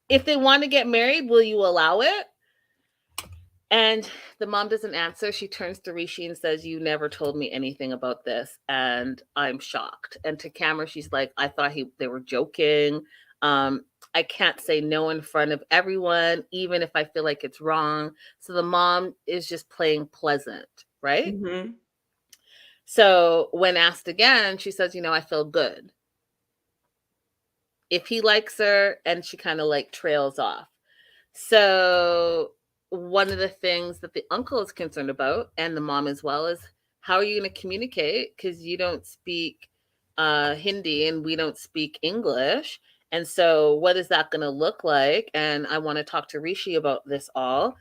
if they want to get married, will you allow it? And the mom doesn't answer. She turns to Rishi and says, you never told me anything about this. And I'm shocked. And to camera, she's like, I thought they were joking. I can't say no in front of everyone, even if I feel like it's wrong. So the mom is just playing pleasant, right? Mm-hmm. So when asked again, she says, I feel good. If he likes her, and she kind of like trails off. So one of the things that the uncle is concerned about, and the mom as well, is how are you going to communicate? Because you don't speak Hindi and we don't speak English. And so what is that going to look like? And I want to talk to Rishi about this all.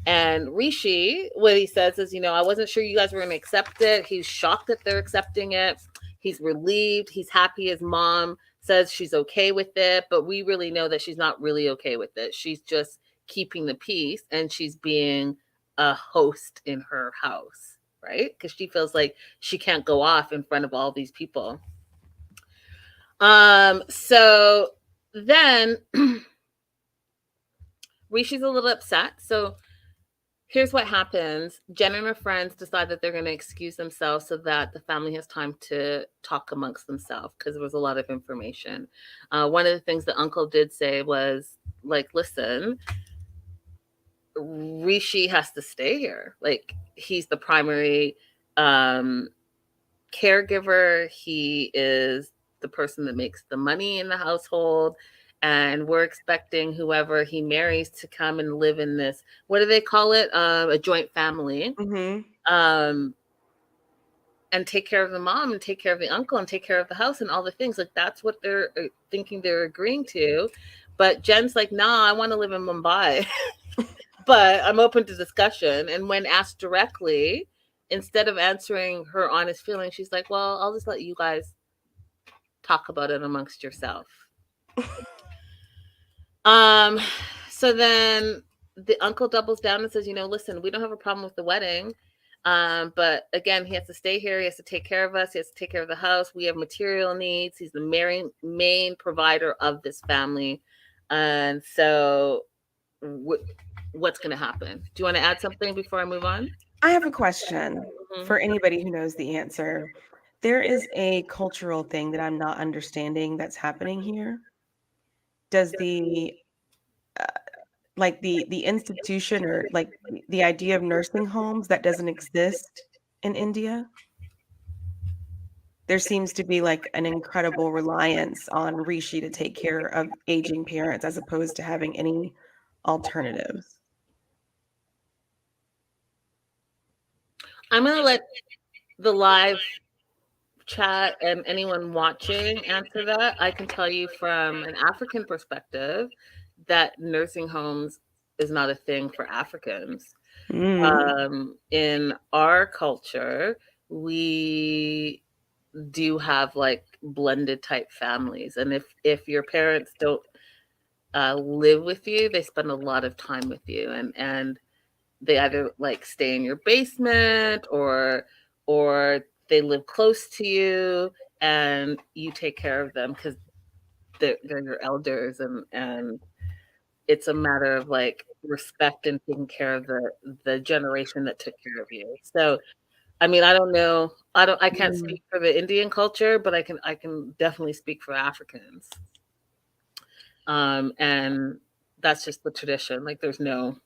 And Rishi, what he says is, I wasn't sure you guys were going to accept it. He's shocked that they're accepting it. He's relieved. He's happy his mom says she's okay with it, but we really know that she's not really okay with it. She's just keeping the peace, and she's being a host in her house, right? Because she feels like she can't go off in front of all these people. So then Rishi's a little upset. So here's what happens. Jen and her friends decide that they're going to excuse themselves so that the family has time to talk amongst themselves, because there was a lot of information. One of the things the uncle did say was, like, listen, Rishi has to stay here. Like, he's the primary caregiver. He is the person that makes the money in the household. And we're expecting whoever he marries to come and live in this, what do they call it? A joint family. Mm-hmm. And take care of the mom and take care of the uncle and take care of the house and all the things. Like, that's what they're thinking they're agreeing to. But Jen's like, nah, I want to live in Mumbai. But I'm open to discussion. And when asked directly, instead of answering her honest feelings, she's like, well, I'll just let you guys talk about it amongst yourself. So then the uncle doubles down and says, listen, we don't have a problem with the wedding. But again, he has to stay here. He has to take care of us. He has to take care of the house. We have material needs. He's the main provider of this family. And so what's going to happen? Do you want to add something before I move on? I have a question for anybody who knows the answer. There is a cultural thing that I'm not understanding that's happening here. Does the like the institution, or like the idea of nursing homes, that doesn't exist in India? There seems to be like an incredible reliance on Rishi to take care of aging parents as opposed to having any alternatives. I'm going to let the live chat and anyone watching answer that. I can tell you from an African perspective that nursing homes is not a thing for Africans. In our culture, we do have like blended type families, and if your parents don't live with you, they spend a lot of time with you, and they either like stay in your basement or they live close to you and you take care of them because they're your elders, and it's a matter of like respect and taking care of the generation that took care of you. So I mean, I don't know. I can't speak for the Indian culture, but I can definitely speak for Africans. And that's just the tradition. Like there's no,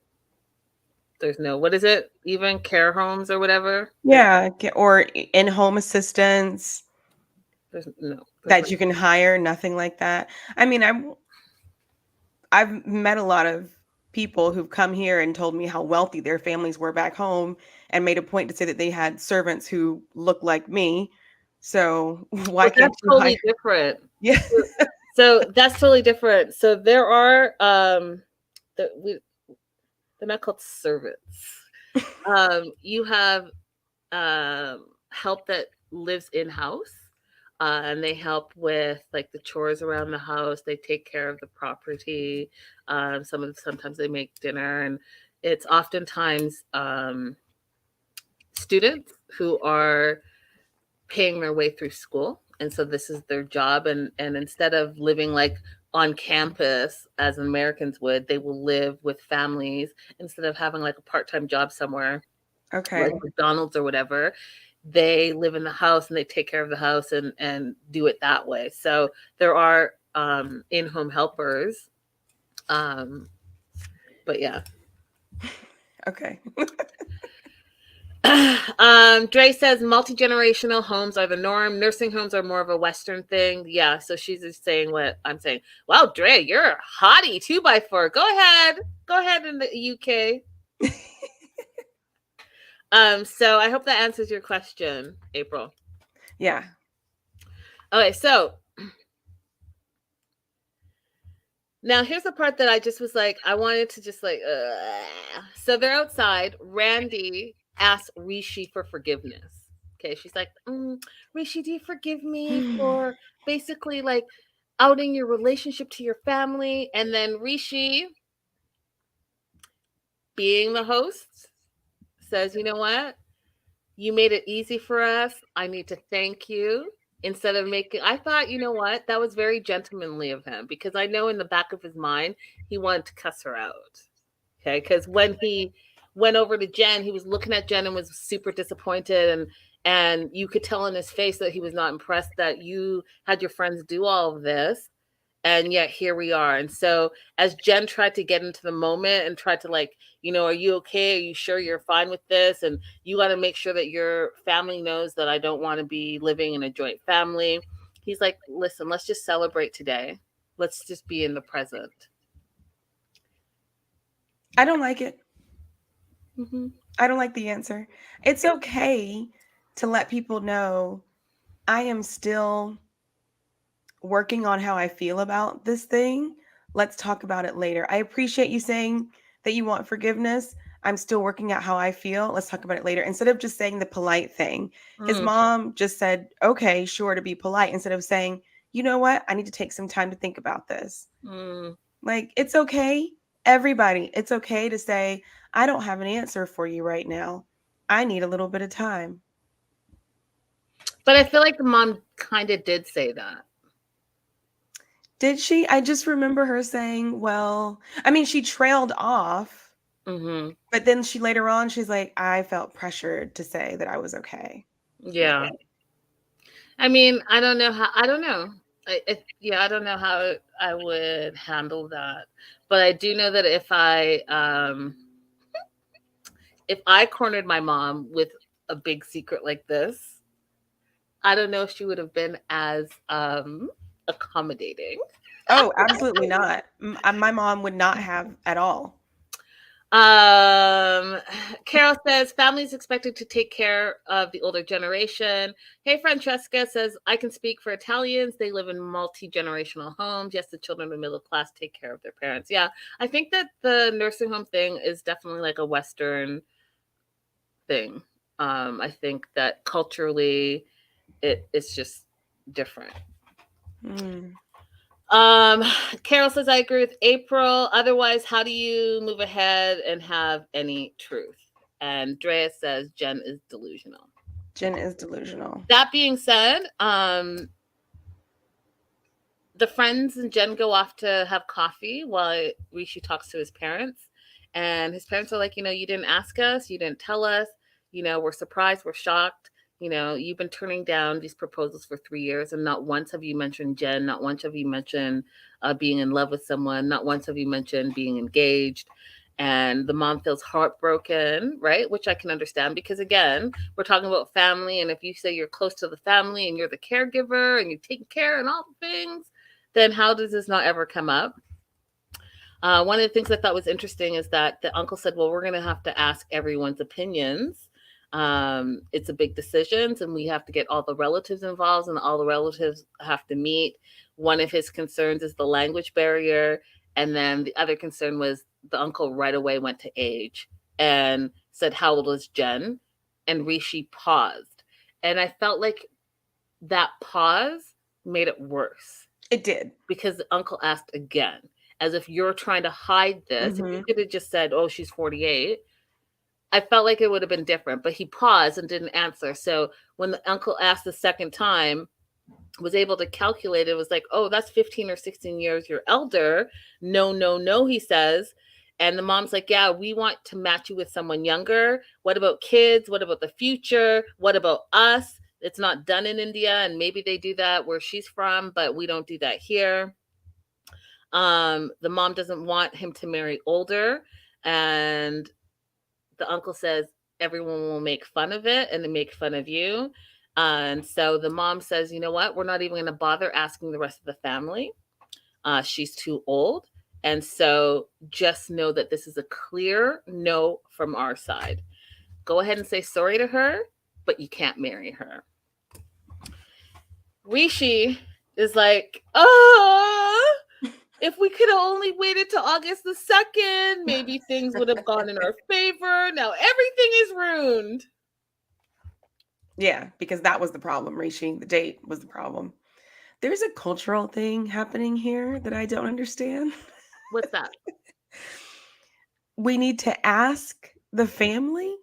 what is it? Even care homes or whatever? Yeah, or in-home assistance. There's that you can hire, nothing like that. I mean, I've met a lot of people who've come here and told me how wealthy their families were back home, and made a point to say that they had servants who looked like me. So why can't you totally different? Yeah. So that's totally different. So there are they're not called servants. You have help that lives in house. And they help with like the chores around the house. They take care of the property. Sometimes they make dinner, and it's oftentimes students who are paying their way through school. And so this is their job. And instead of living like on campus as Americans would, they will live with families instead of having like a part-time job somewhere, Okay. like McDonald's or whatever. They live in the house and they take care of the house and do it that way. So there are in-home helpers. But yeah. Okay. Dre says multi-generational homes are the norm. Nursing homes are more of a Western thing. Yeah, so she's just saying what I'm saying. Wow, Dre, you're a hottie 2x4. Go ahead in the UK. So I hope that answers your question, April. Yeah. Okay, so now here's the part that I just was like, I wanted to just like, so they're outside. Randy asks Rishi for forgiveness. Okay, she's like, Rishi, do you forgive me for basically like outing your relationship to your family? And then Rishi, being the host, says, you know what? You made it easy for us. I need to thank you. Instead of making, I thought, you know what? That was very gentlemanly of him because I know in the back of his mind, he wanted to cuss her out. Okay. Because when he went over to Jen, he was looking at Jen and was super disappointed. And you could tell in his face that he was not impressed that you had your friends do all of this. And yet here we are. And so as Jen tried to get into the moment and tried to like, you know, are you okay? Are you sure you're fine with this? And you got to make sure that your family knows that I don't want to be living in a joint family. He's like, listen, let's just celebrate today. Let's just be in the present. I don't like it. Mm-hmm. I don't like the answer. It's okay to let people know I am still working on how I feel about this thing. Let's talk about it later. I appreciate you saying that you want forgiveness. I'm still working out how I feel. Let's talk about it later. Instead of just saying the polite thing, his mom just said, okay, sure, to be polite, instead of saying, you know what? I need to take some time to think about this. Like, it's okay. Everybody, it's okay to say, I don't have an answer for you right now. I need a little bit of time. But I feel like the mom kind of did say that. Did she? I just remember her saying, well, I mean, she trailed off, but then she later on, she's like, I felt pressured to say that I was okay. Yeah. I mean, I don't know how, I don't know. I don't know how I would handle that. But I do know that if I cornered my mom with a big secret like this, I don't know if she would have been as accommodating. Oh, absolutely not. My mom would not have at all. Carol says families expected to take care of the older generation. Hey, Francesca says, I can speak for Italians. They live in multi-generational homes. Yes, the children of the middle class take care of their parents. Yeah, I think that the nursing home thing is definitely like a Western thing. I think that culturally it's just different. Carol says, I agree with April. Otherwise, how do you move ahead and have any truth? And Drea says, Jen is delusional. Jen is delusional. That being said, the friends and Jen go off to have coffee while Rishi talks to his parents. And his parents are like, you know, you didn't ask us. You didn't tell us. You know, we're surprised. We're shocked. You know, you've been turning down these proposals for 3 years, and not once have you mentioned Jen. Not once have you mentioned being in love with someone. Not once have you mentioned being engaged. And the mom feels heartbroken, right? Which I can understand because, again, we're talking about family. And if you say you're close to the family and you're the caregiver and you take care and all the things, then how does this not ever come up? One of the things I thought was interesting is that the uncle said, well, we're going to have to ask everyone's opinions. It's a big decision, and we have to get all the relatives involved, and all the relatives have to meet. One of his concerns is the language barrier. And then the other concern was the uncle right away went to age and said, how old is Jen? And Rishi paused. And I felt like that pause made it worse. It did. Because the uncle asked again, as if you're trying to hide this. If you could have just said, oh, she's 48, I felt like it would have been different, but he paused and didn't answer. So when the uncle asked the second time, was able to calculate it, was like, oh, that's 15 or 16 years you're elder. No, no, no, he says. And the mom's like, yeah, we want to match you with someone younger. What about kids? What about the future? What about us? It's not done in India, and maybe they do that where she's from, but we don't do that here. The mom doesn't want him to marry older, and the uncle says everyone will make fun of it and they make fun of you. And so the mom says, you know what? We're not even going to bother asking the rest of the family. She's too old. And so just know that this is a clear no from our side. Go ahead and say sorry to her, but you can't marry her. Rishi is like, oh, if we could have only waited till August the 2nd, maybe things would have gone in our favor. Now everything is ruined. Yeah, because that was the problem, Rishi. The date was the problem. There's a cultural thing happening here that I don't understand. What's that? We need to ask the family.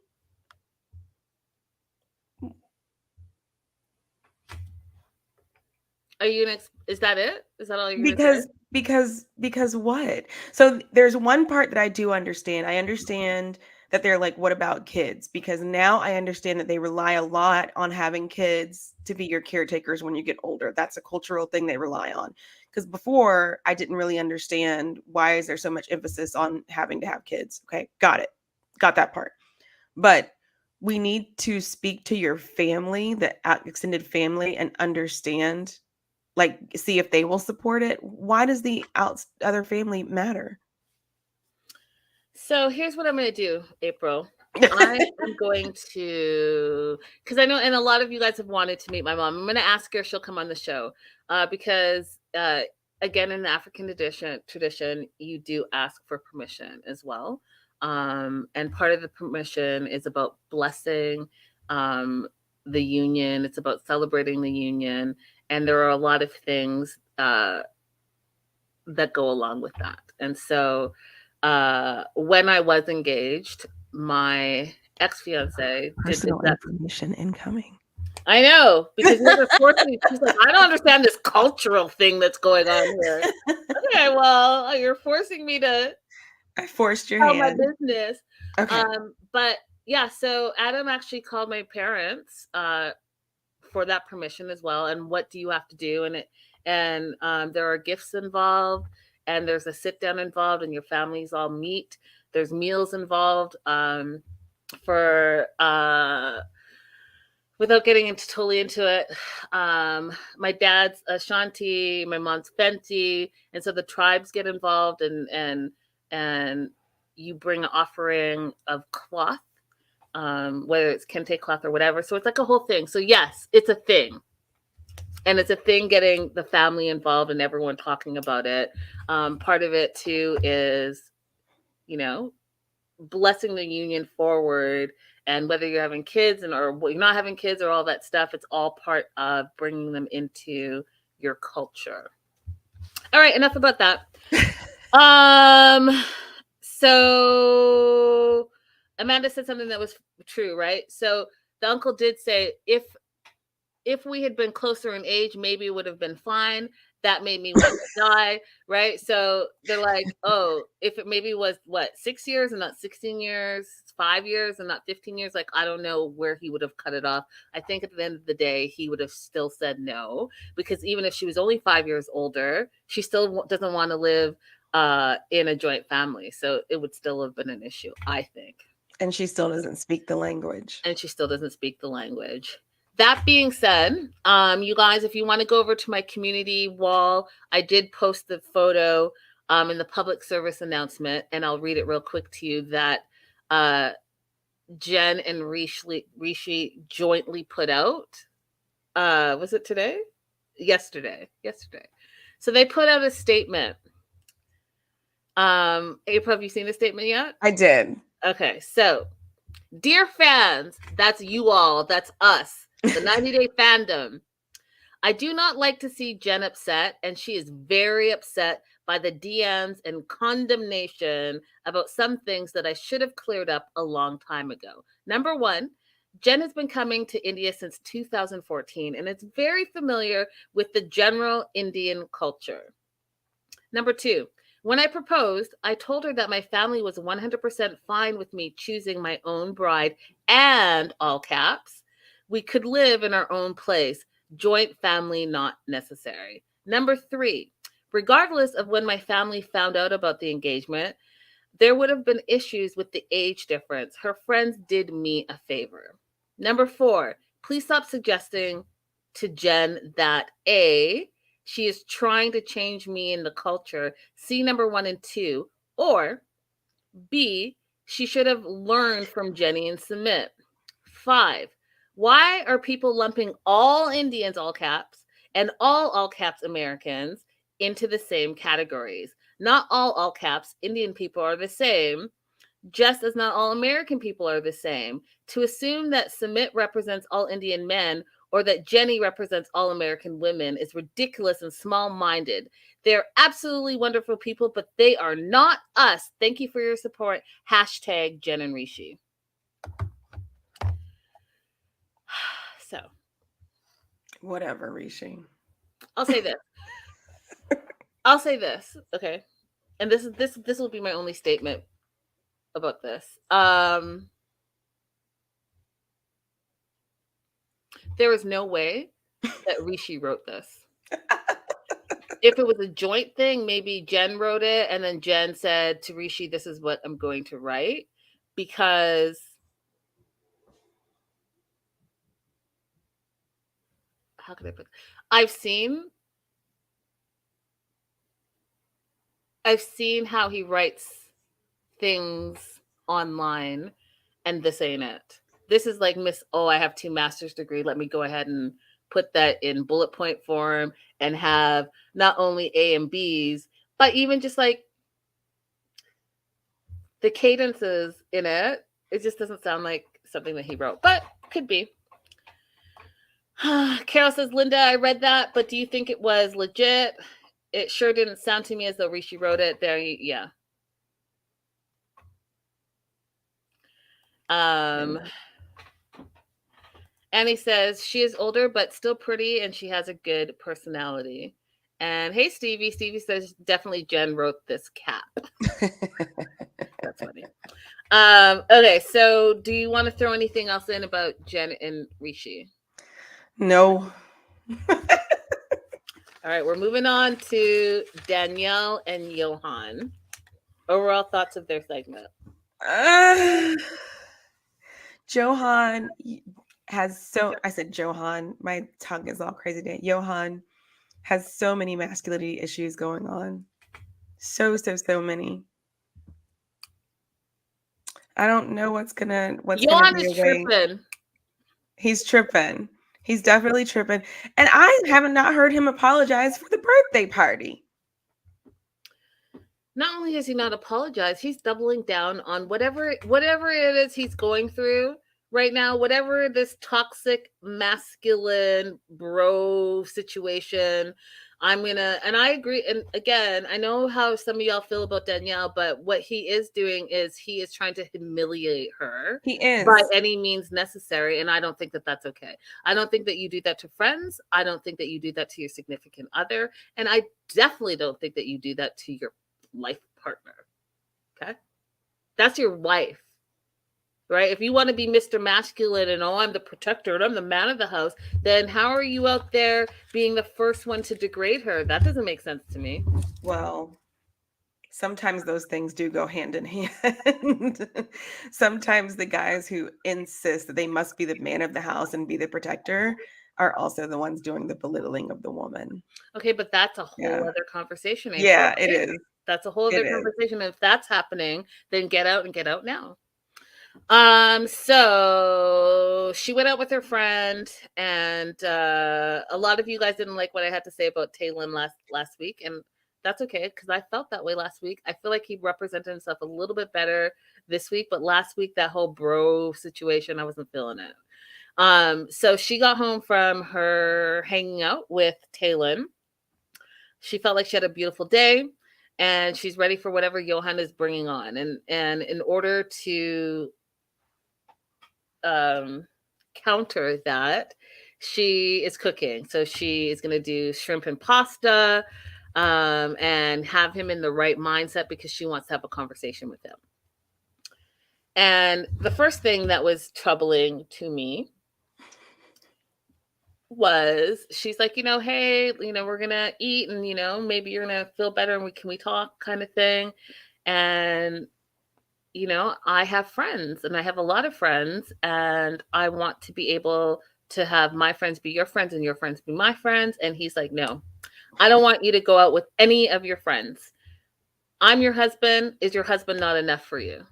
Are you gonna? Is that it? Is that all you're gonna say? Because what? So there's one part that I do understand. I understand that they're like, what about kids? Because now I understand that they rely a lot on having kids to be your caretakers when you get older. That's a cultural thing they rely on. Because before I didn't really understand why is there so much emphasis on having to have kids. Okay, got it. Got that part. But we need to speak to your family, the extended family, and understand, like, see if they will support it. Why does the other family matter? So here's what I'm going to do, April. I am going to, because I know, and a lot of you guys have wanted to meet my mom. I'm going to ask her if she'll come on the show, because again, in the African tradition, you do ask for permission as well. And part of the permission is about blessing the union. It's about celebrating the union, and there are a lot of things that go along with that. And so when I was engaged, my ex-fiance Personal information incoming. I know, because she's like, I don't understand this cultural thing that's going on here. Okay, well, you're forcing me to I forced your tell hand. my business. Okay. But yeah, so Adam actually called my parents for that permission as well. And what do you have to do? And there are gifts involved, and there's a sit down involved, and your families all meet. There's meals involved for without getting totally into it. My dad's Ashanti, my mom's Fenty, and so the tribes get involved, and you bring an offering of cloth, whether it's kente cloth or whatever. So it's like a whole thing. So yes, it's a thing. And it's a thing getting the family involved and everyone talking about it. Part of it too is, blessing the union forward. And whether you're having kids or you're not having kids or all that stuff, it's all part of bringing them into your culture. All right, enough about that. So Amanda said something that was true, right? So the uncle did say, if we had been closer in age, maybe it would have been fine. That made me want to die, right? So they're like, oh, if it maybe was 6 years and not 16 years, 5 years and not 15 years, like, I don't know where he would have cut it off. I think at the end of the day, he would have still said no, because even if she was only 5 years older, she still doesn't want to live in a joint family. So it would still have been an issue, I think. And she still doesn't speak the language. That being said, you guys, if you want to go over to my community wall, I did post the photo in the public service announcement, and I'll read it real quick to you, that Jen and Rishi jointly put out. Was it today? Yesterday. So they put out a statement. April, have you seen the statement yet? I did. Okay, so dear fans, that's you all, that's us. The 90-day fandom. I do not like to see Jen upset, and she is very upset by the DMs and condemnation about some things that I should have cleared up a long time ago. Number one, Jen has been coming to India since 2014 and is very familiar with the general Indian culture. Number two, when I proposed, I told her that my family was 100% fine with me choosing my own bride and all caps. We could live in our own place, joint family not necessary. Number three, regardless of when my family found out about the engagement, there would have been issues with the age difference. Her friends did me a favor. Number four, please stop suggesting to Jen that A, she is trying to change me in the culture, see number 1 and 2, or B, she should have learned from Jenny and submit. 5, why are people lumping all Indians, all caps, and all caps Americans into the same categories? Not all caps Indian people are the same, just as not all American people are the same. To assume that Sumit represents all Indian men or that Jenny represents all American women is ridiculous and small-minded. They're absolutely wonderful people, but they are not us. Thank you for your support. Hashtag Jen and Rishi. So. Whatever, Rishi. I'll say this. Okay. And this will be my only statement about this. There is no way that Rishi wrote this. If it was a joint thing, maybe Jen wrote it, and then Jen said to Rishi, "This is what I'm going to write," because how can I put? I've seen how he writes things online, and this ain't it. This is like Miss, oh, I have 2 master's degree. Let me go ahead and put that in bullet point form and have not only A and B's, but even just like the cadences in it. It just doesn't sound like something that he wrote, but could be. Carol says, Linda, I read that, but do you think it was legit? It sure didn't sound to me as though Rishi wrote it. There, yeah. Annie says she is older but still pretty and she has a good personality. And hey, Stevie. Stevie says definitely Jen wrote this cap. That's funny. Okay, so do you want to throw anything else in about Jen and Rishi? No. All right, we're moving on to Danielle and Johan. Overall thoughts of their segment. Johan has I said Johan, my tongue is all crazy today. Johan has so many masculinity issues going on. So many. I don't know what's gonna be tripping. He's tripping. He's definitely tripping. And I haven't not heard him apologize for the birthday party. Not only has he not apologized, he's doubling down on whatever it is he's going through right now, whatever this toxic masculine bro situation. And I agree. And again, I know how some of y'all feel about Danielle, but what he is doing is he is trying to humiliate her. He is. By any means necessary. And I don't think that that's okay. I don't think that you do that to friends. I don't think that you do that to your significant other. And I definitely don't think that you do that to your life partner. Okay? That's your wife. Right? If you want to be Mr. Masculine and I'm the protector and I'm the man of the house, then how are you out there being the first one to degrade her? That doesn't make sense to me. Well, sometimes those things do go hand in hand. Sometimes the guys who insist that they must be the man of the house and be the protector are also the ones doing the belittling of the woman. Okay, but that's a whole other conversation. Yeah, it is. That's a whole other conversation. If that's happening, then get out and get out now. So she went out with her friend, and a lot of you guys didn't like what I had to say about Taylor last week, and that's okay because I felt that way last week. I feel like he represented himself a little bit better this week, but last week that whole bro situation, I wasn't feeling it. So she got home from her hanging out with Taylor. She felt like she had a beautiful day. and she's ready for whatever Johan is bringing on. And in order to counter that, she is cooking. So she is going to do shrimp and pasta, and have him in the right mindset because she wants to have a conversation with him. And the first thing that was troubling to me was she's like, hey, we're gonna eat, and maybe you're gonna feel better, and we talk, kind of thing. And I have friends, and I have a lot of friends, and I want to be able to have my friends be your friends and your friends be my friends. And he's like, no, I don't want you to go out with any of your friends. I'm your husband. Is your husband not enough for you?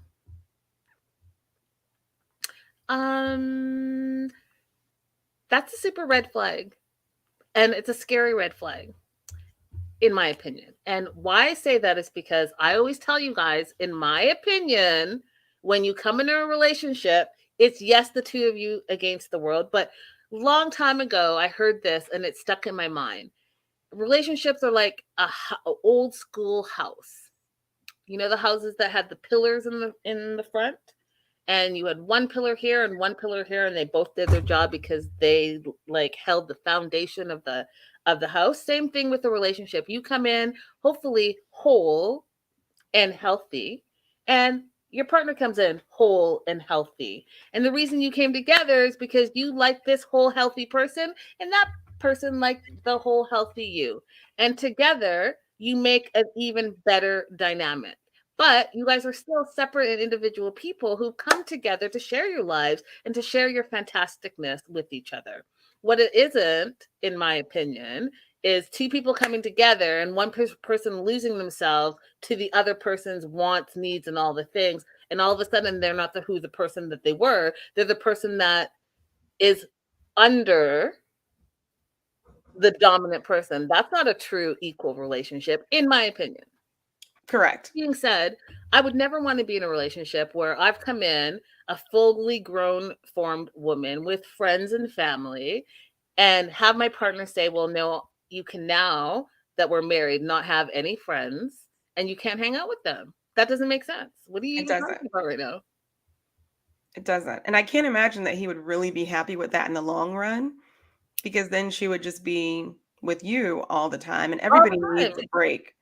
That's a super red flag. And it's a scary red flag, in my opinion. And why I say that is because I always tell you guys, in my opinion, when you come into a relationship, it's yes, the two of you against the world. But long time ago, I heard this and it stuck in my mind. Relationships are like a old school house. The houses that had the pillars in the front, and you had one pillar here and one pillar here, and they both did their job because they like held the foundation of the house. Same thing with the relationship. You come in hopefully whole and healthy, and your partner comes in whole and healthy. And the reason you came together is because you like this whole healthy person, and that person liked the whole healthy you. And together you make an even better dynamic. But you guys are still separate and individual people who come together to share your lives and to share your fantasticness with each other. What it isn't, in my opinion, is two people coming together and one person losing themselves to the other person's wants, needs, and all the things. And all of a sudden, they're not the person that they were. They're the person that is under the dominant person. That's not a true equal relationship, in my opinion. Correct. Being said, I would never want to be in a relationship where I've come in a fully grown, formed woman with friends and family, and have my partner say, well, no, you can, now that we're married, not have any friends, and you can't hang out with them. That doesn't make sense. What are you even talking about right now? It doesn't. And I can't imagine that he would really be happy with that in the long run, because then she would just be with you all the time, and everybody needs a break.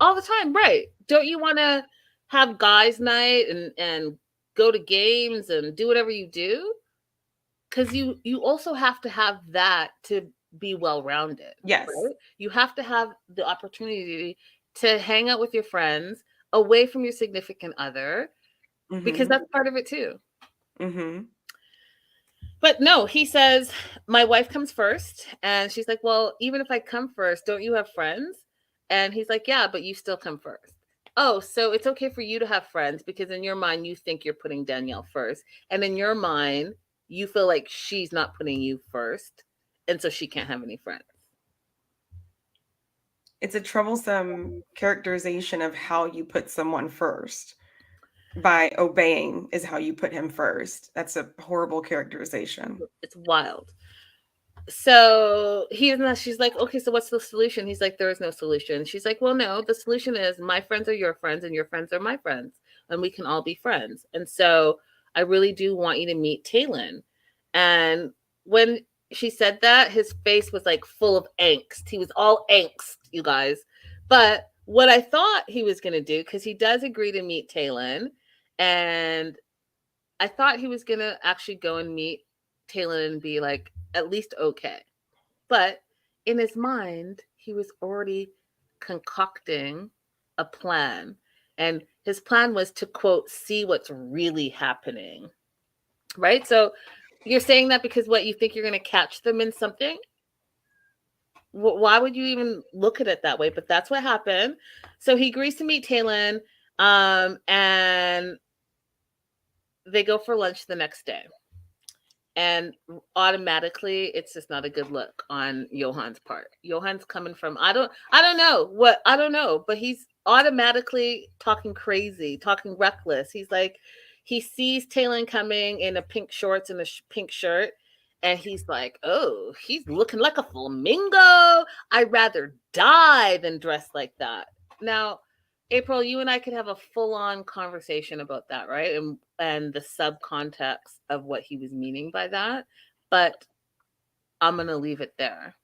All the time, right? Don't you want to have guys' night and go to games and do whatever you do? Because you also have to have that to be well-rounded. Yes. Right? You have to have the opportunity to hang out with your friends away from your significant other, because that's part of it too. But no, he says, my wife comes first. And she's like, well, even if I come first, don't you have friends? And he's like, yeah, but you still come first. Oh, so it's okay for you to have friends because in your mind, you think you're putting Danielle first. And in your mind, you feel like she's not putting you first. And so she can't have any friends. It's a troublesome characterization of how you put someone first. By obeying is how you put him first. That's a horrible characterization. It's wild. So she's like, okay, so what's the solution? He's like, there is no solution. She's like, well, no, the solution is my friends are your friends and your friends are my friends, and we can all be friends. And so I really do want you to meet Talon. And when she said that, his face was like full of angst. He was all angst, you guys. But what I thought he was going to do, because he does agree to meet Talon, and I thought he was going to actually go and meet Talon and be like, at least okay. But in his mind, he was already concocting a plan. And his plan was to, quote, see what's really happening. Right? So you're saying that because what, you think you're going to catch them in something? Why would you even look at it that way? But that's what happened. So he agrees to meet Talon, and they go for lunch the next day. And automatically, it's just not a good look on Johan's part. Johan's coming from, I don't know, but he's automatically talking crazy, talking reckless. He's like, he sees Talon coming in a pink shorts and a pink shirt, and he's like, oh, he's looking like a flamingo. I'd rather die than dress like that. Now, April, you and I could have a full-on conversation about that, right? And the subcontext of what he was meaning by that, but I'm gonna leave it there.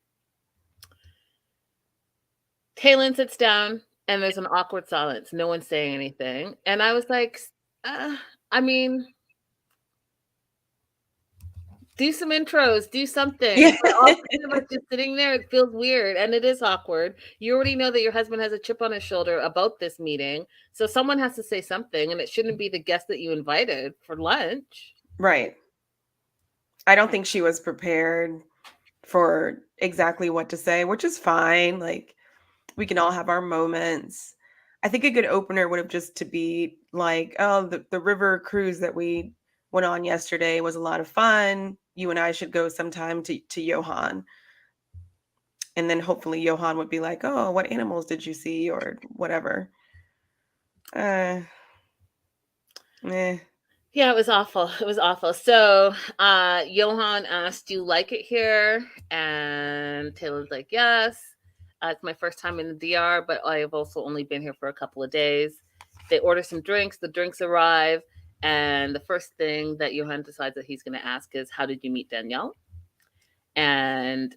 Kaylin sits down and there's an awkward silence. No one's saying anything. And I was like, I mean, do some intros, do something. Yeah. But all three of us just sitting there, it feels weird and it is awkward. You already know that your husband has a chip on his shoulder about this meeting. So someone has to say something, and it shouldn't be the guest that you invited for lunch. Right. I don't think she was prepared for exactly what to say, which is fine. Like, we can all have our moments. I think a good opener would have just to be like, oh, the river cruise that we went on yesterday was a lot of fun. You and I should go sometime to Johan. And then hopefully Johan would be like, oh, what animals did you see or whatever. Eh. Yeah, it was awful. It was awful. So Johan asked, "Do you like it here?" And Taylor's like, "Yes. It's my first time in the DR, but I have also only been here for a couple of days." They order some drinks. The drinks arrive, and the first thing that Johan decides that he's going to ask is, "How did you meet Danielle?" And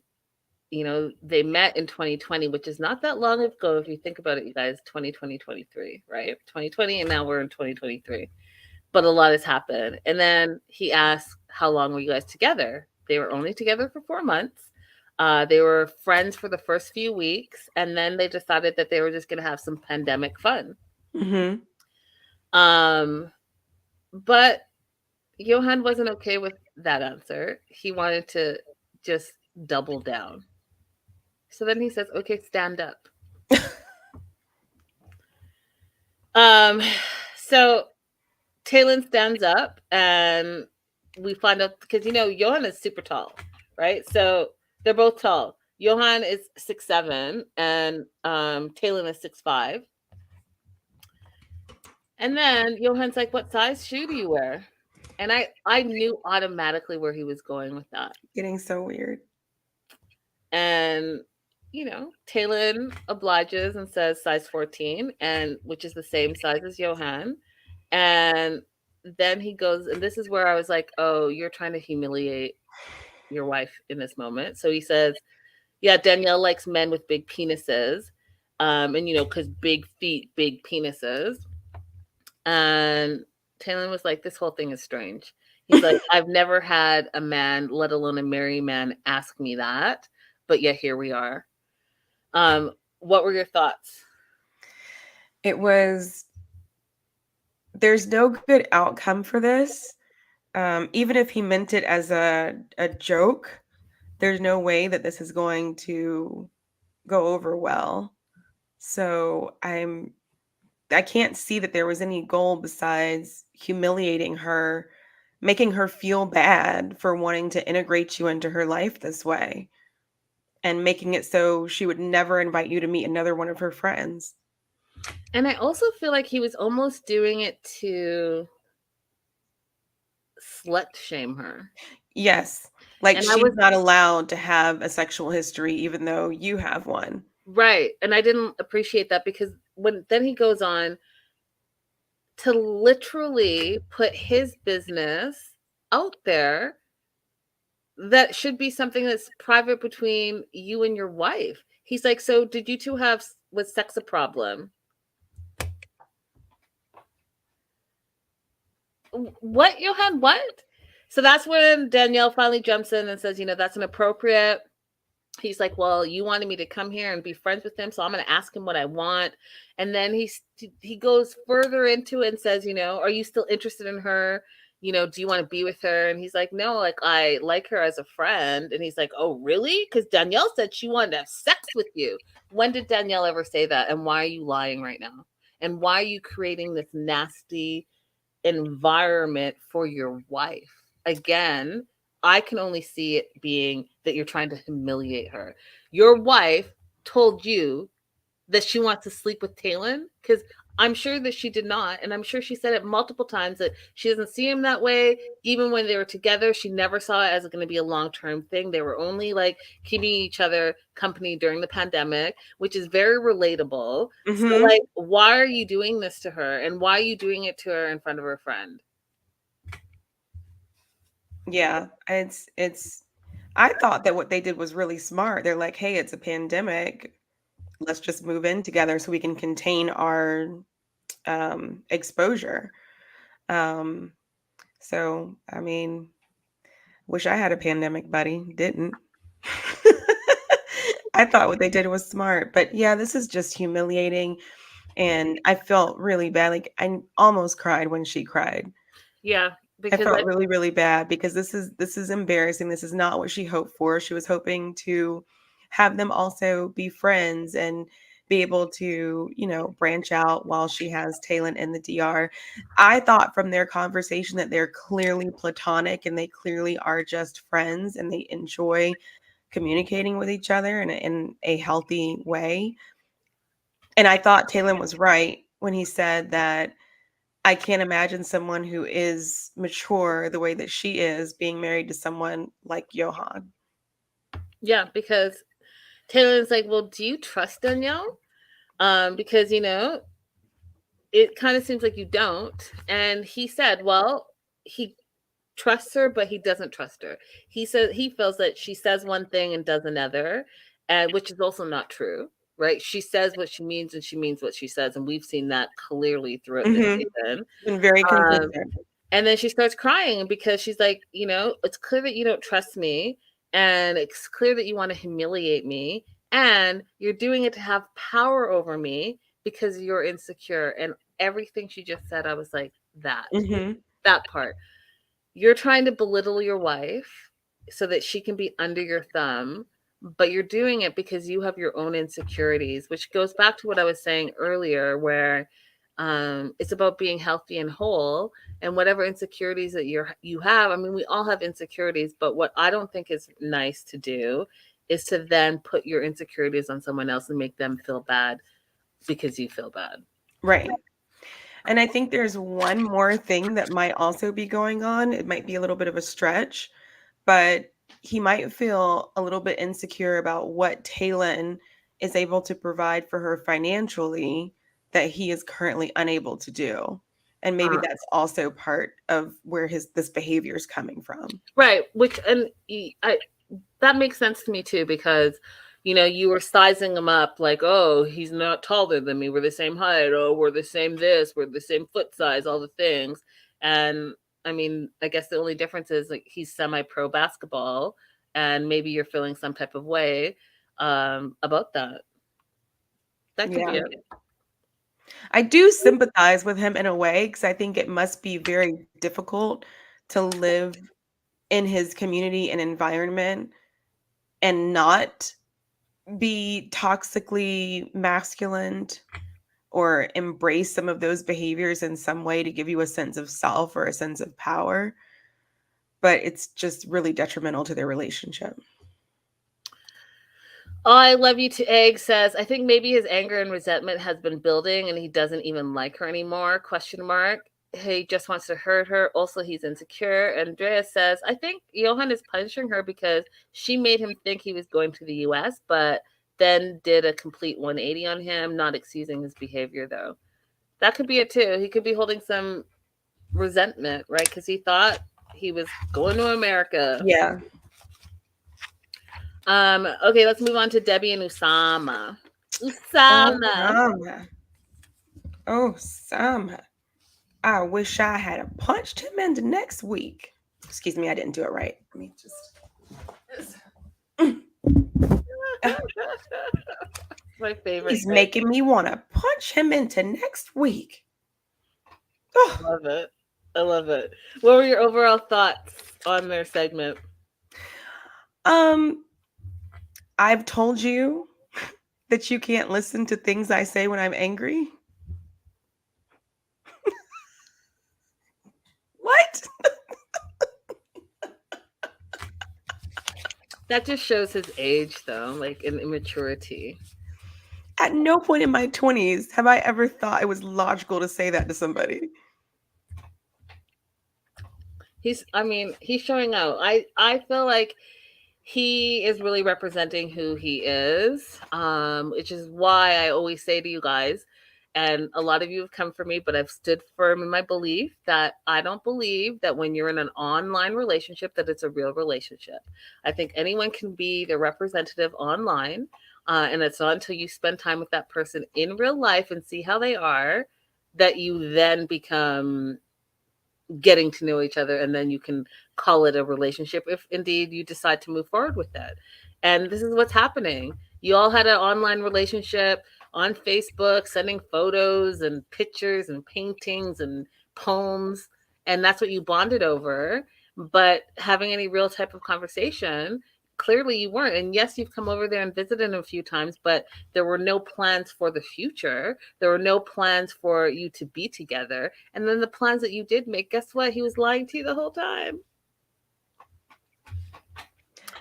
they met in 2020, which is not that long ago if you think about it, you guys. 2020, 23, right? 2020, and now we're in 2023. But a lot has happened. And then he asked, how long were you guys together? They were only together for 4 months. They were friends for the first few weeks, and then they decided that they were just going to have some pandemic fun. Mm-hmm. But Johan wasn't okay with that answer. He wanted to just double down. So then he says, okay, stand up. So Taylor stands up, and we find out because Johan is super tall, right? So they're both tall. Johan is 6'7", and Taylor is 6'5". And then Johan's like, "What size shoe do you wear?" And I knew automatically where he was going with that. Getting so weird. And Taylor obliges and says size 14, and which is the same size as Johan. And then he goes, and this is where I was like, oh, you're trying to humiliate your wife in this moment. So he says, yeah, Danielle likes men with big penises. And because big feet, big penises. And Taylor was like, this whole thing is strange. He's like, I've never had a man, let alone a married man, ask me that. But yet here we are. What were your thoughts? It was, there's no good outcome for this. Even if he meant it as a joke, there's no way that this is going to go over well. So I can't see that there was any goal besides humiliating her, making her feel bad for wanting to integrate you into her life this way, and making it so she would never invite you to meet another one of her friends. And I also feel like he was almost doing it to slut shame her. Yes. Like, she's not allowed to have a sexual history, even though you have one. Right. And I didn't appreciate that, because then he goes on to literally put his business out there that should be something that's private between you and your wife. He's like, so did you two was sex a problem? What, Johan? What? So that's when Danielle finally jumps in and says, that's inappropriate. He's like, well, you wanted me to come here and be friends with him, so I'm going to ask him what I want. And then he goes further into it and says, are you still interested in her? Do you want to be with her? And he's like, no, like, I like her as a friend. And he's like, oh, really? Because Danielle said she wanted to have sex with you. When did Danielle ever say that? And why are you lying right now? And why are you creating this nasty environment for your wife? Again, I can only see it being that you're trying to humiliate her. Your wife told you that she wants to sleep with Talon? Because I'm sure that she did not. And I'm sure she said it multiple times that she doesn't see him that way. Even when they were together, she never saw it as going to be a long-term thing. They were only like keeping each other company during the pandemic, which is very relatable. So Mm-hmm. like, why are you doing this to her? And why are you doing it to her in front of her friend? Yeah, it's I thought that what they did was really smart. They're like, "Hey, it's a pandemic. Let's just move in together so we can contain our exposure." Um, so I mean, wish I had a pandemic buddy. Didn't. I thought what they did was smart, but yeah, this is just humiliating, and I felt really bad. Like I almost cried when she cried. Yeah, I because felt really, really bad because this is embarrassing. This is not what she hoped for. She was hoping to have them also be friends and be able to, branch out while she has Talon in the DR. I thought from their conversation that they're clearly platonic and they clearly are just friends and they enjoy communicating with each other in a healthy way. And I thought Talon was right when he said that I can't imagine someone who is mature the way that she is being married to someone like Johan. yeah, because Talon's like, well, do you trust Danielle? Because it kind of seems like you don't. And he said, well, he trusts her, but he doesn't trust her. He says he feels that she says one thing and does another, and which is also not true, right? She says what she means and she means what she says, and we've seen that clearly throughout this Mhm. season. Been very Um, consistent. and then she starts crying because she's like, it's clear that you don't trust me, and it's clear that you want to humiliate me, and you're doing it to have power over me because you're insecure. And everything she just said, I was like, Mhm. that part. You're trying to belittle your wife so that she can be under your thumb, but you're doing it because you have your own insecurities, which goes back to what I was saying earlier, where it's about being healthy and whole, and whatever insecurities that you have. I mean, we all have insecurities, but what I don't think is nice to do is to then put your insecurities on someone else and make them feel bad because you feel bad. Right. And I think there's one more thing that might also be going on. It might be a little bit of a stretch, but he might feel a little bit insecure about what Talon is able to provide for her financially that he is currently unable to do. And maybe Uh, that's also part of where this behavior is coming from. right, which and I that makes sense to me too, because you were sizing him up like, oh, he's not taller than me, we're the same height, oh, we're the same this, we're the same foot size, all the things. And I mean, I guess the only difference is like he's semi-pro basketball, and maybe you're feeling some type of way about that could be Yeah. it. I do sympathize with him in a way because I think it must be very difficult to live in his community and environment and not be toxically masculine or embrace some of those behaviors in some way to give you a sense of self or a sense of power. But it's just really detrimental to their relationship. Oh, I love you to egg says, I think maybe his anger and resentment has been building and he doesn't even like her anymore. Question mark. He just wants to hurt her. Also, he's insecure. Andrea says, I think Johan is punishing her because she made him think he was going to the US, but then did a complete 180 on him, not excusing his behavior though. That could be it too. He could be holding some resentment, right? Because he thought he was going to America. Yeah. Okay, let's move on to Debbie and Usama. Usama. Osama. Osama. I wish I had punched him into next week. Excuse me, I didn't do it right. Let me just. My favorite He's thing. making me want to punch him into next week. Love it. I love it. What were your overall thoughts on their segment? Um, I've told you that you can't listen to things I say when I'm angry. What? That just shows his age, though, like an immaturity. At no point in my 20s have I ever thought it was logical to say that to somebody. He's showing out. I feel like he is really representing who he is, which is why I always say to you guys, and a lot of you have come for me, but I've stood firm in my belief that I don't believe that when you're in an online relationship that it's a real relationship. I think anyone can be the representative online, and it's not until you spend time with that person in real life and see how they are that you then become getting to know each other, and then you can call it a relationship if indeed you decide to move forward with that. And this is what's happening. You all had an online relationship on Facebook, sending photos and pictures and paintings and poems, and that's what you bonded over. But having any real type of conversation, clearly you weren't. And yes, you've come over there and visited a few times, but there were no plans for the future. There were no plans for you to be together. And then the plans that you did make, guess what? He was lying to you the whole time.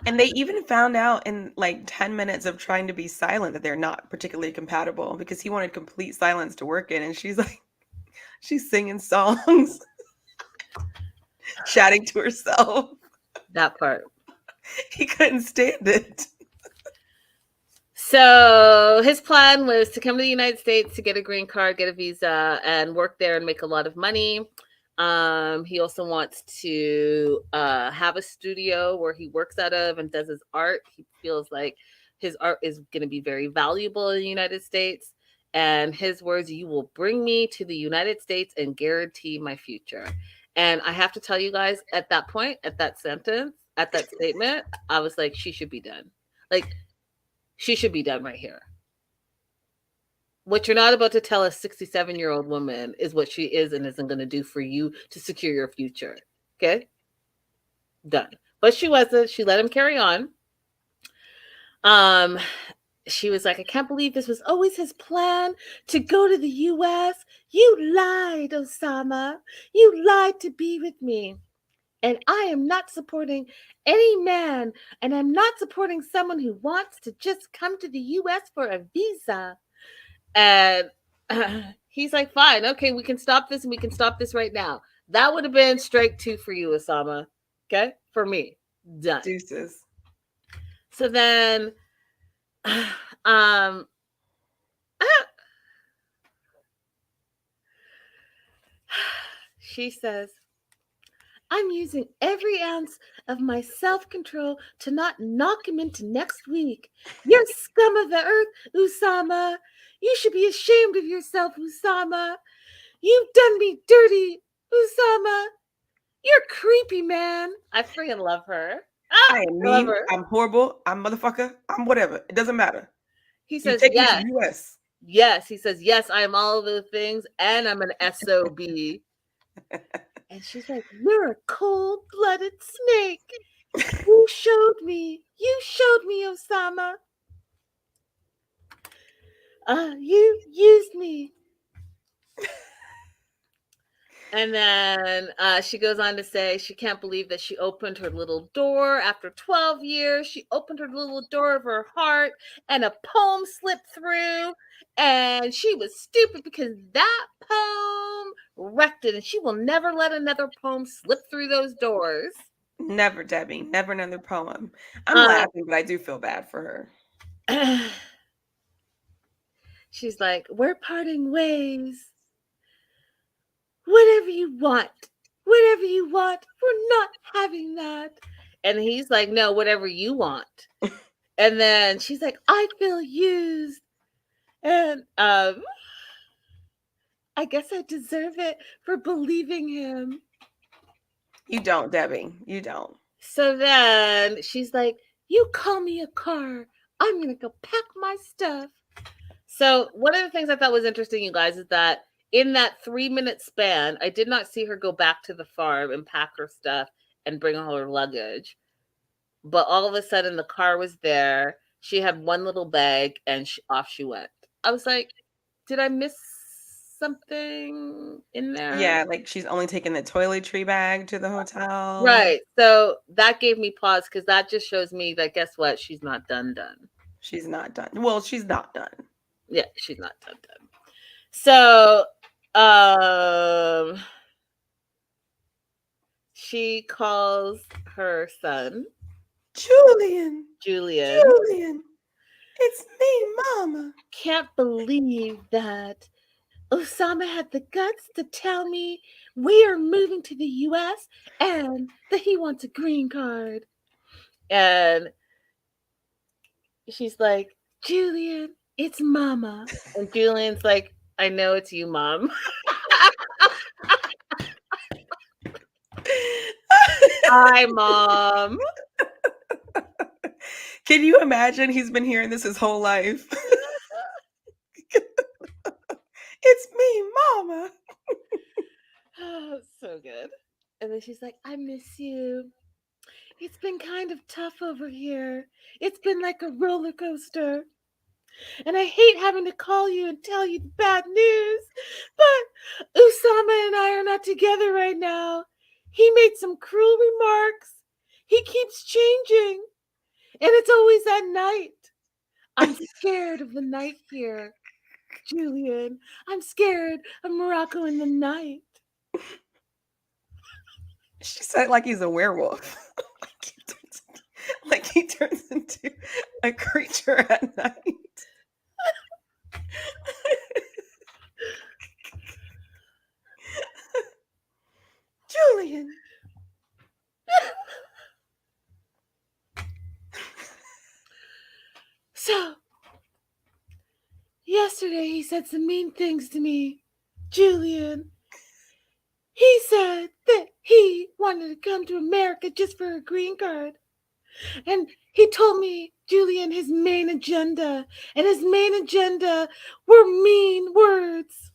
And they even found out in like 10 minutes of trying to be silent that they're not particularly compatible, because he wanted complete silence to work in. And she's like, she's singing songs, chatting to herself. That part. He couldn't stand it. So his plan was to come to the United States to get a green card, get a visa, and work there and make a lot of money. He also wants to have a studio where he works out of and does his art. He feels like his art is going to be very valuable in the United States. And his words, "You will bring me to the United States and guarantee my future." And I have to tell you guys, at that point, at that sentence, at that statement, I was like, she should be done. Like, she should be done right here. What you're not about to tell a 67-year-old woman is what she is and isn't going to do for you to secure your future. Okay? Done. But she wasn't. She let him carry on. She was like, I can't believe this was always his plan to go to the US. You lied, Osama. You lied to be with me. And I am not supporting any man, and I'm not supporting someone who wants to just come to the US for a visa. And he's like, fine, okay, we can stop this, and we can stop this right now. That would have been strike two for you, Osama. Okay? For me. Done. Deuces. So then she says, I'm using every ounce of my self-control to not knock him into next week. You're scum of the earth, Usama. You should be ashamed of yourself, Usama. You've done me dirty, Usama. You're creepy, man. I freaking love her. I am mean. I'm horrible. I'm motherfucker. I'm whatever. It doesn't matter. He says, take yes. Me to the US. Yes. He says, yes, I am all of those things, and I'm an SOB. And she's like, you're a cold-blooded snake. You showed me, Osama. You used me. And then she goes on to say she can't believe that she opened her little door after 12 years. She opened her little door of her heart and a poem slipped through. And she was stupid because that poem wrecked it. And she will never let another poem slip through those doors. Never, Debbie. Never another poem. I'm laughing, but I do feel bad for her. She's like, we're parting ways. Whatever you want. Whatever you want. We're not having that. And he's like, no, whatever you want. And then she's like, I feel used. And I guess I deserve it for believing him. You don't, Debbie. You don't. So then she's like, you call me a car. I'm going to go pack my stuff. So one of the things I thought was interesting, you guys, is that in that 3-minute span, I did not see her go back to the farm and pack her stuff and bring all her luggage. But all of a sudden, the car was there. She had one little bag, and off she went. I was like, did I miss something in there? Yeah, like she's only taking the toiletry bag to the hotel. Right. So that gave me pause, because that just shows me that, guess what? She's not done. She's not done. Well, she's not done. Yeah, she's not done. So, she calls her son Julian, Julian. Julian, it's me, Mama. Can't believe that Osama had the guts to tell me we are moving to the US and that he wants a green card. And she's like, Julian, it's Mama. And Julian's like, I know it's you, Mom. Hi, Mom. Can you imagine? He's been hearing this his whole life. It's me, Mama. Oh, so good. And then she's like, I miss you. It's been kind of tough over here. It's been like a roller coaster. And I hate having to call you and tell you the bad news. But Usama and I are not together right now. He made some cruel remarks. He keeps changing. And it's always at night. I'm scared of the night here, Julian. I'm scared of Morocco in the night. She said it like he's a werewolf. like he turns into a creature at night. Julian. So, yesterday he said some mean things to me, Julian. He said that he wanted to come to America just for a green card. And he told me, Julian, his main agenda. And his main agenda were mean words.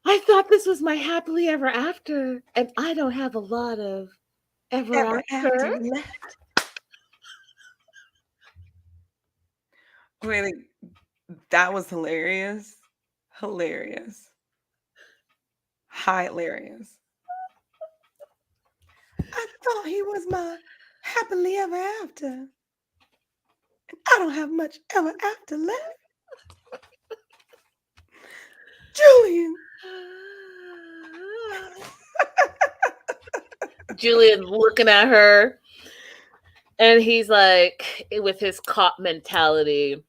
I thought this was my happily ever after. And I don't have a lot of ever after left. Wait, that was hilarious. Hilarious. Hilarious. I thought he was my happily ever after. And I don't have much ever after left. Julian. Julian looking at her. And he's like, with his cop mentality,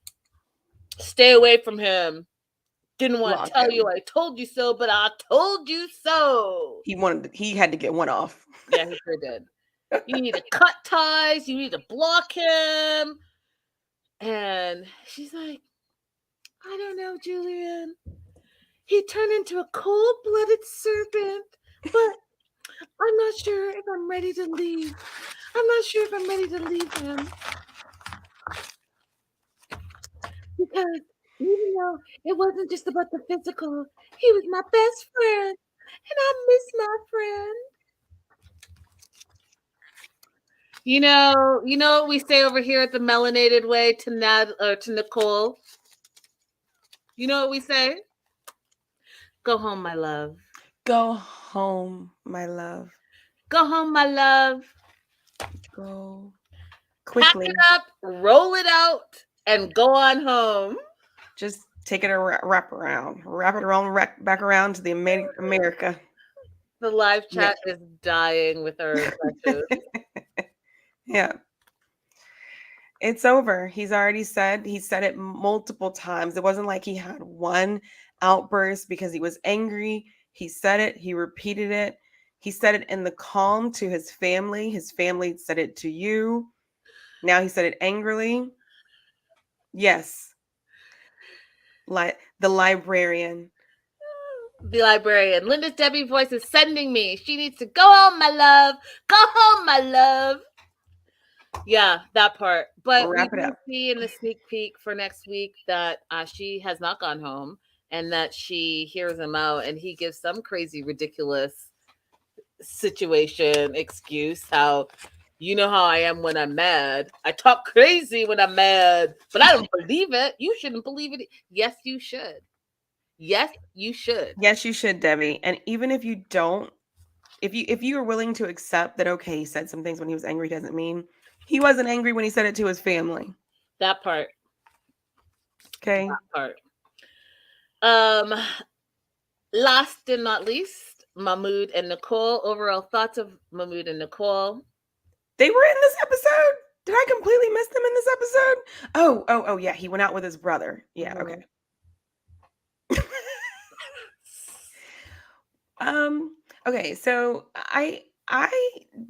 stay away from him. Didn't want to tell you I told you so, but I told you so. He had to get one off. Yeah, he sure did. You need to cut ties. You need to block him. And she's like, I don't know, Julian. He turned into a cold-blooded serpent, but I'm not sure if I'm ready to leave. I'm not sure if I'm ready to leave him. Because even though it wasn't just about the physical, he was my best friend. And I miss my friend. You know what we say over here at the Melanated Way to Nicole? You know what we say? Go home, my love. Go home, my love. Go home, my love. Go quickly. Pack it up, roll it out, and go on home. Just take it a wrap around. Wrap it around, back around to the America. The live chat is dying with our impressions. Yeah. It's over. He said it multiple times. It wasn't like he had one outburst because he was angry. He said it. He repeated it. He said it in the calm to his family. His family said it to you. Now he said it angrily. Yes. Like the librarian. The librarian. Linda's Debbie voice is sending me. She needs to go home, my love. Go home, my love. Yeah, that part. But we can see in the sneak peek for next week that she has not gone home and that she hears him out and he gives some crazy, ridiculous situation excuse. How, you know how I am when I'm mad. I talk crazy when I'm mad, but I don't believe it. You shouldn't believe it. Yes, you should. Yes, you should. Yes, you should, Debbie. And even if you don't, if you are willing to accept that, okay, he said some things when he was angry, doesn't mean he wasn't angry when he said it to his family. That part. Okay. That part. Um, Last and not least, Mahmoud and Nicole. Overall thoughts of Mahmoud and Nicole. They were in this episode? Did I completely miss them in this episode? Oh, yeah. He went out with his brother. Yeah, Mhm. okay. Okay, so I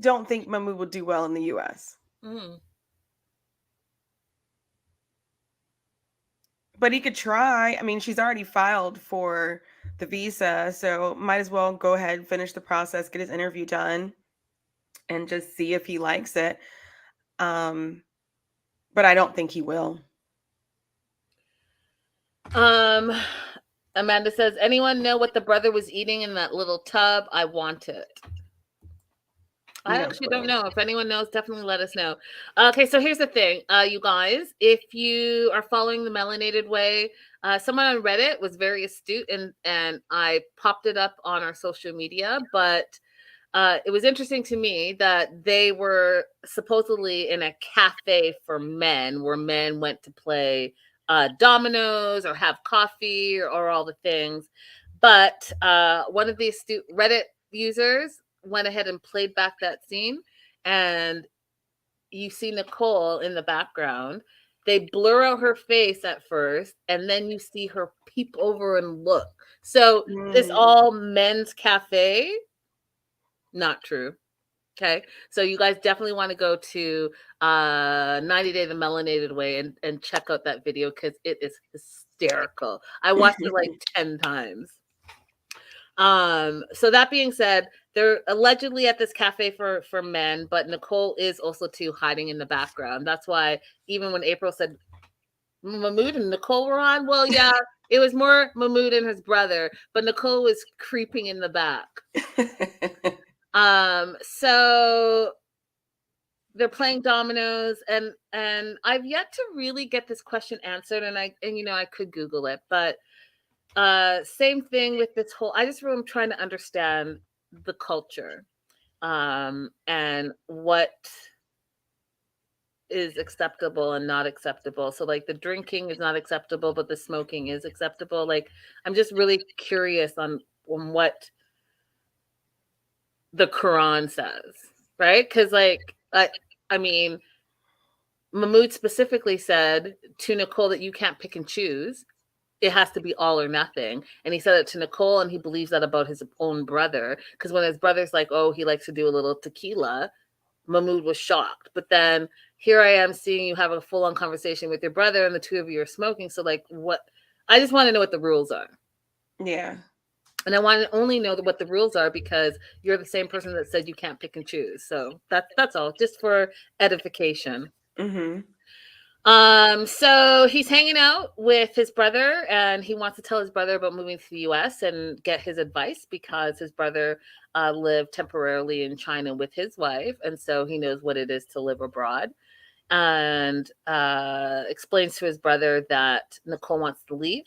don't think Mahmoud will do well in the US. Mm. But he could try. I mean, she's already filed for the visa, so might as well go ahead, finish the process, get his interview done, and just see if he likes it. Um, but I don't think he will. Um, Amanda says, anyone know what the brother was eating in that little tub? I want it. I No actually don't clue. know. If anyone knows, definitely let us know. Okay, so here's the thing, you guys. If you are following the Melanated Way, someone on Reddit was very astute, and I popped it up on our social media. But it was interesting to me that they were supposedly in a cafe for men, where men went to play dominoes or have coffee or all the things. But one of the astute Reddit users went ahead and played back that scene, and you see Nicole in the background. They blur out her face at first, and then you see her peep over and look. So this all men's cafe, not true. Okay, so you guys definitely want to go to 90 Day the Melanated Way and check out that video, because it is hysterical. I watched it like 10 times. So that being said, they're allegedly at this cafe for men, but Nicole is also too hiding in the background. That's why even when April said Mahmoud and Nicole were on, well, yeah, it was more Mahmoud and his brother, but Nicole was creeping in the back. So they're playing dominoes, and I've yet to really get this question answered, and I could Google it, but same thing with this whole, I just really am trying to understand the culture, and what is acceptable and not acceptable. So like the drinking is not acceptable, but the smoking is acceptable. Like I'm just really curious on what the Quran says, right? Because I mean, Mahmoud specifically said to Nicole that you can't pick and choose. It has to be all or nothing. And he said it to Nicole, and he believes that about his own brother. Because when his brother's like, oh, he likes to do a little tequila, Mahmoud was shocked. But then here I am seeing you have a full-on conversation with your brother, and the two of you are smoking. So like, what? I just want to know what the rules are. Yeah. And I want to only know what the rules are because you're the same person that said you can't pick and choose. So that's all, just for edification. Mm-hmm. So he's hanging out with his brother, and he wants to tell his brother about moving to the US and get his advice, because his brother lived temporarily in China with his wife, and so he knows what it is to live abroad. And explains to his brother that Nicole wants to leave.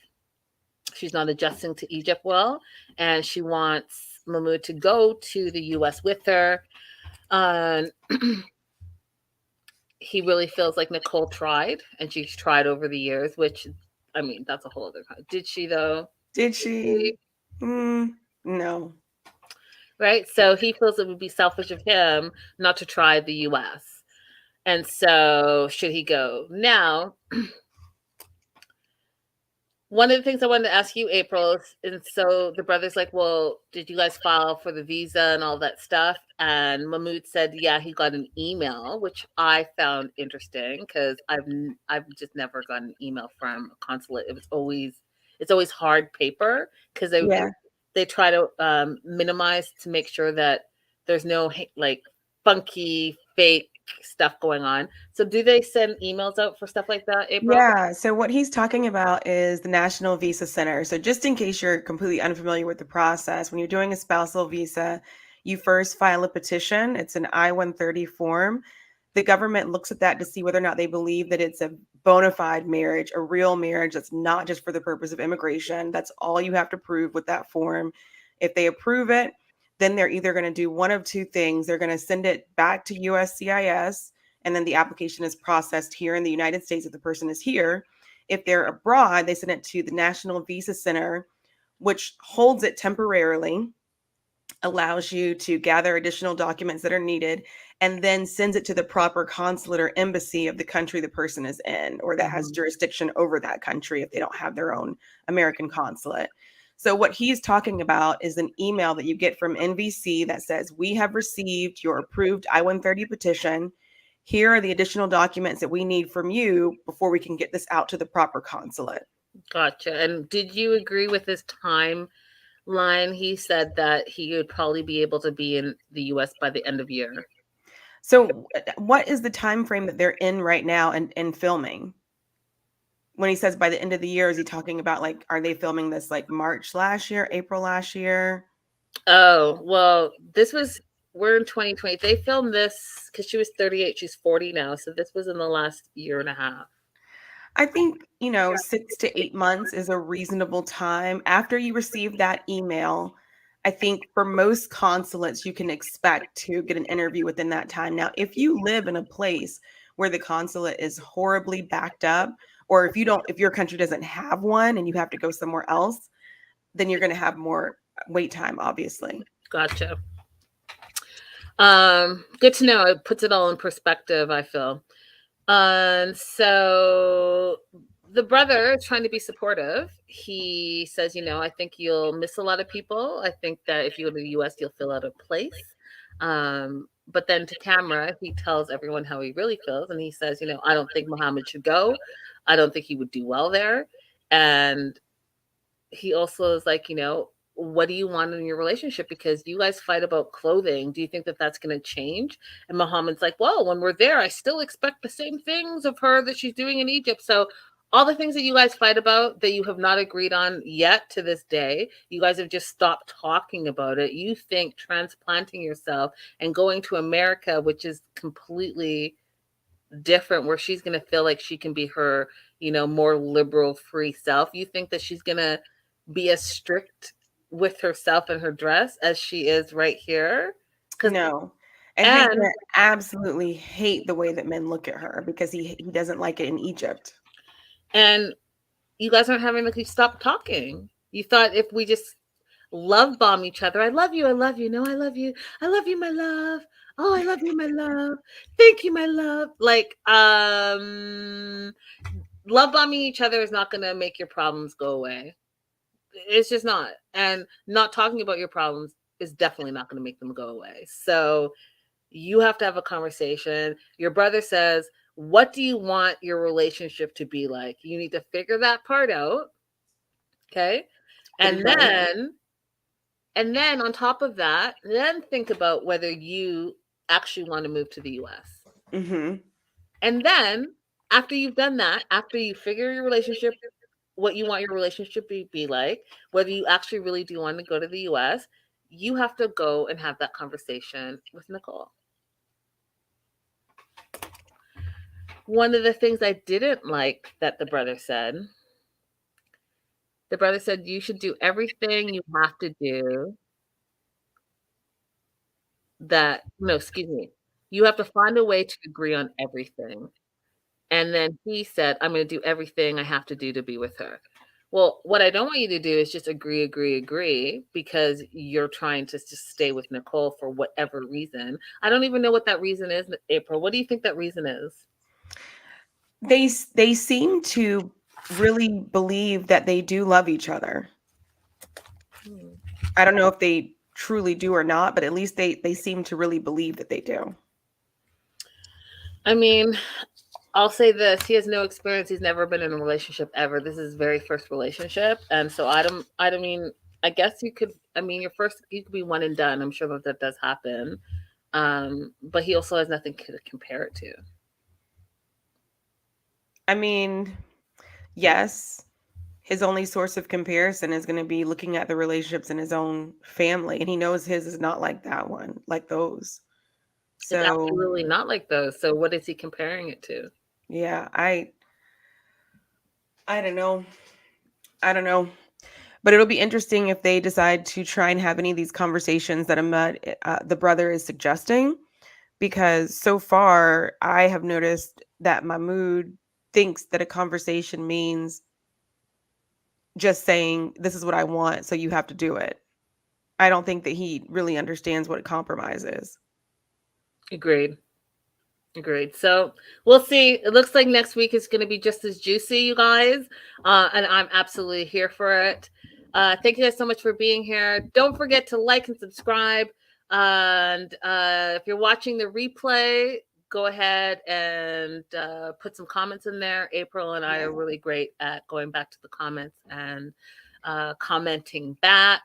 She's not adjusting to Egypt well, and she wants Mahmoud to go to the US with her. He really feels like Nicole tried, and she's tried over the years, which, I mean, that's a whole other. Did she though? Did she? No. Right. So he feels it would be selfish of him not to try the US. And so should he go now? One of the things I wanted to ask you, April, and so the brother's like, well, did you guys file for the visa and all that stuff? And Mahmoud said, yeah, he got an email, which I found interesting, because I've just never gotten an email from a consulate. It's always hard paper, because they try to minimize to make sure that there's no like funky fake stuff going on. So do they send emails out for stuff like that, April? Yeah. So what he's talking about is the National Visa Center. So just in case you're completely unfamiliar with the process, when you're doing a spousal visa, you first file a petition. It's an I-130 form. The government looks at that to see whether or not they believe that it's a bona fide marriage, a real marriage that's not just for the purpose of immigration. That's all you have to prove with that form. If they approve it, then they're either going to do one of two things. They're going to send it back to USCIS, and then the application is processed here in the United States if the person is here. if they're abroad, they send it to the National Visa Center, which holds it temporarily, allows you to gather additional documents that are needed, and then sends it to the proper consulate or embassy of the country the person is in, or that has jurisdiction over that country if they don't have their own American consulate. So what he's talking about is an email that you get from NVC that says, we have received your approved I-130 petition. Here are the additional documents that we need from you before we can get this out to the proper consulate. Gotcha. And did you agree with his timeline? He said that he would probably be able to be in the US by the end of year. So what is the time frame that they're in right now and filming? When he says by the end of the year, is he talking about like, are they filming this like March last year, April last year? Oh, well, we're in 2020. They filmed this because she was 38. She's 40 now. So this was in the last year and a half. I think, 6 to 8 months is a reasonable time. After you receive that email, I think for most consulates, you can expect to get an interview within that time. Now, if you live in a place where the consulate is horribly backed up, or if your country doesn't have one and you have to go somewhere else, then you're going to have more wait time, obviously. Gotcha. Good to know. It puts it all in perspective, I feel. So the brother is trying to be supportive. He says, I think you'll miss a lot of people. I think that if you go to the US, you'll feel out of place. But then to camera, he tells everyone how he really feels. And he says, I don't think Muhammad should go. I don't think he would do well there. And he also is like, what do you want in your relationship? Because you guys fight about clothing. Do you think that that's going to change? And Muhammad's like, well, when we're there, I still expect the same things of her that she's doing in Egypt. So all the things that you guys fight about that you have not agreed on yet to this day, you guys have just stopped talking about it. You think transplanting yourself and going to America, which is completely different, where she's going to feel like she can be her, more liberal, free self. You think that she's going to be as strict with herself and her dress as she is right here? No. And he's going to absolutely hate the way that men look at her because he doesn't like it in Egypt. And you guys aren't having to stop talking. You thought if we just love bomb each other, I love you, no, I love you, my love. Oh, I love you, my love. Thank you, my love. Like, love bombing each other is not going to make your problems go away. It's just not. And not talking about your problems is definitely not going to make them go away. So you have to have a conversation. Your brother says, what do you want your relationship to be like? You need to figure that part out. Okay. And then on top of that, then think about whether you actually want to move to the US. Mm-hmm. And then after you've done that, after you figure your relationship, what you want your relationship to be like, whether you actually really do want to go to the US, you have to go and have that conversation with Nicole. One of the things I didn't like that the brother said you should do everything you have to do you have to find a way to agree on everything. And then he said, I'm going to do everything I have to do to be with her. Well, what I don't want you to do is just agree, because you're trying to just stay with Nicole for whatever reason. I don't even know what that reason is, April. What do you think that reason is? They seem to really believe that they do love each other. I don't know if they truly do or not, but at least they seem to really believe that they do. I mean, I'll say this: he has no experience. He's never been in a relationship ever. This is his very first relationship, and so I mean, I guess you could. I mean, you could be one and done. I'm sure that does happen, but he also has nothing to compare it to. I mean, yes, his only source of comparison is going to be looking at the relationships in his own family, and he knows his is not like that one, like those. So it's absolutely not like those. So what is he comparing it to? Yeah, I don't know. But it'll be interesting if they decide to try and have any of these conversations that Ahmed, the brother, is suggesting, because so far I have noticed that Mahmoud thinks that a conversation means just saying, this is what I want, so you have to do it. I don't think that he really understands what a compromise is. Agreed. So we'll see. It looks like next week is going to be just as juicy, you guys. And I'm absolutely here for it. Thank you guys so much for being here. Don't forget to like and subscribe. And if you're watching the replay, go ahead and put some comments in there. April and I are really great at going back to the comments and commenting back.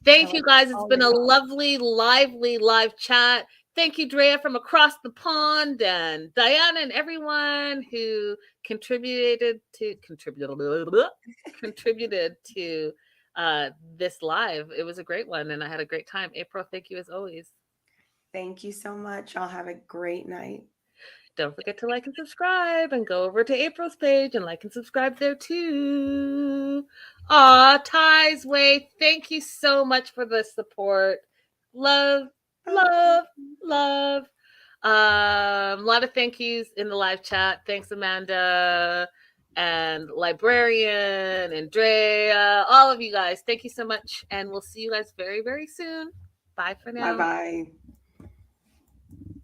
Thank you guys. It's been a lovely, lively live chat. Thank you, Drea, from across the pond, and Diana and everyone who contributed to this live. It was a great one, and I had a great time. April, thank you as always. Thank you so much. I'll have a great night. Don't forget to like and subscribe, and go over to April's page and like and subscribe there too. Ty's Way, thank you so much for the support. Love. A lot of thank yous in the live chat. Thanks, Amanda and Librarian, Andrea, all of you guys. Thank you so much. And we'll see you guys very, very soon. Bye for now. Bye-bye.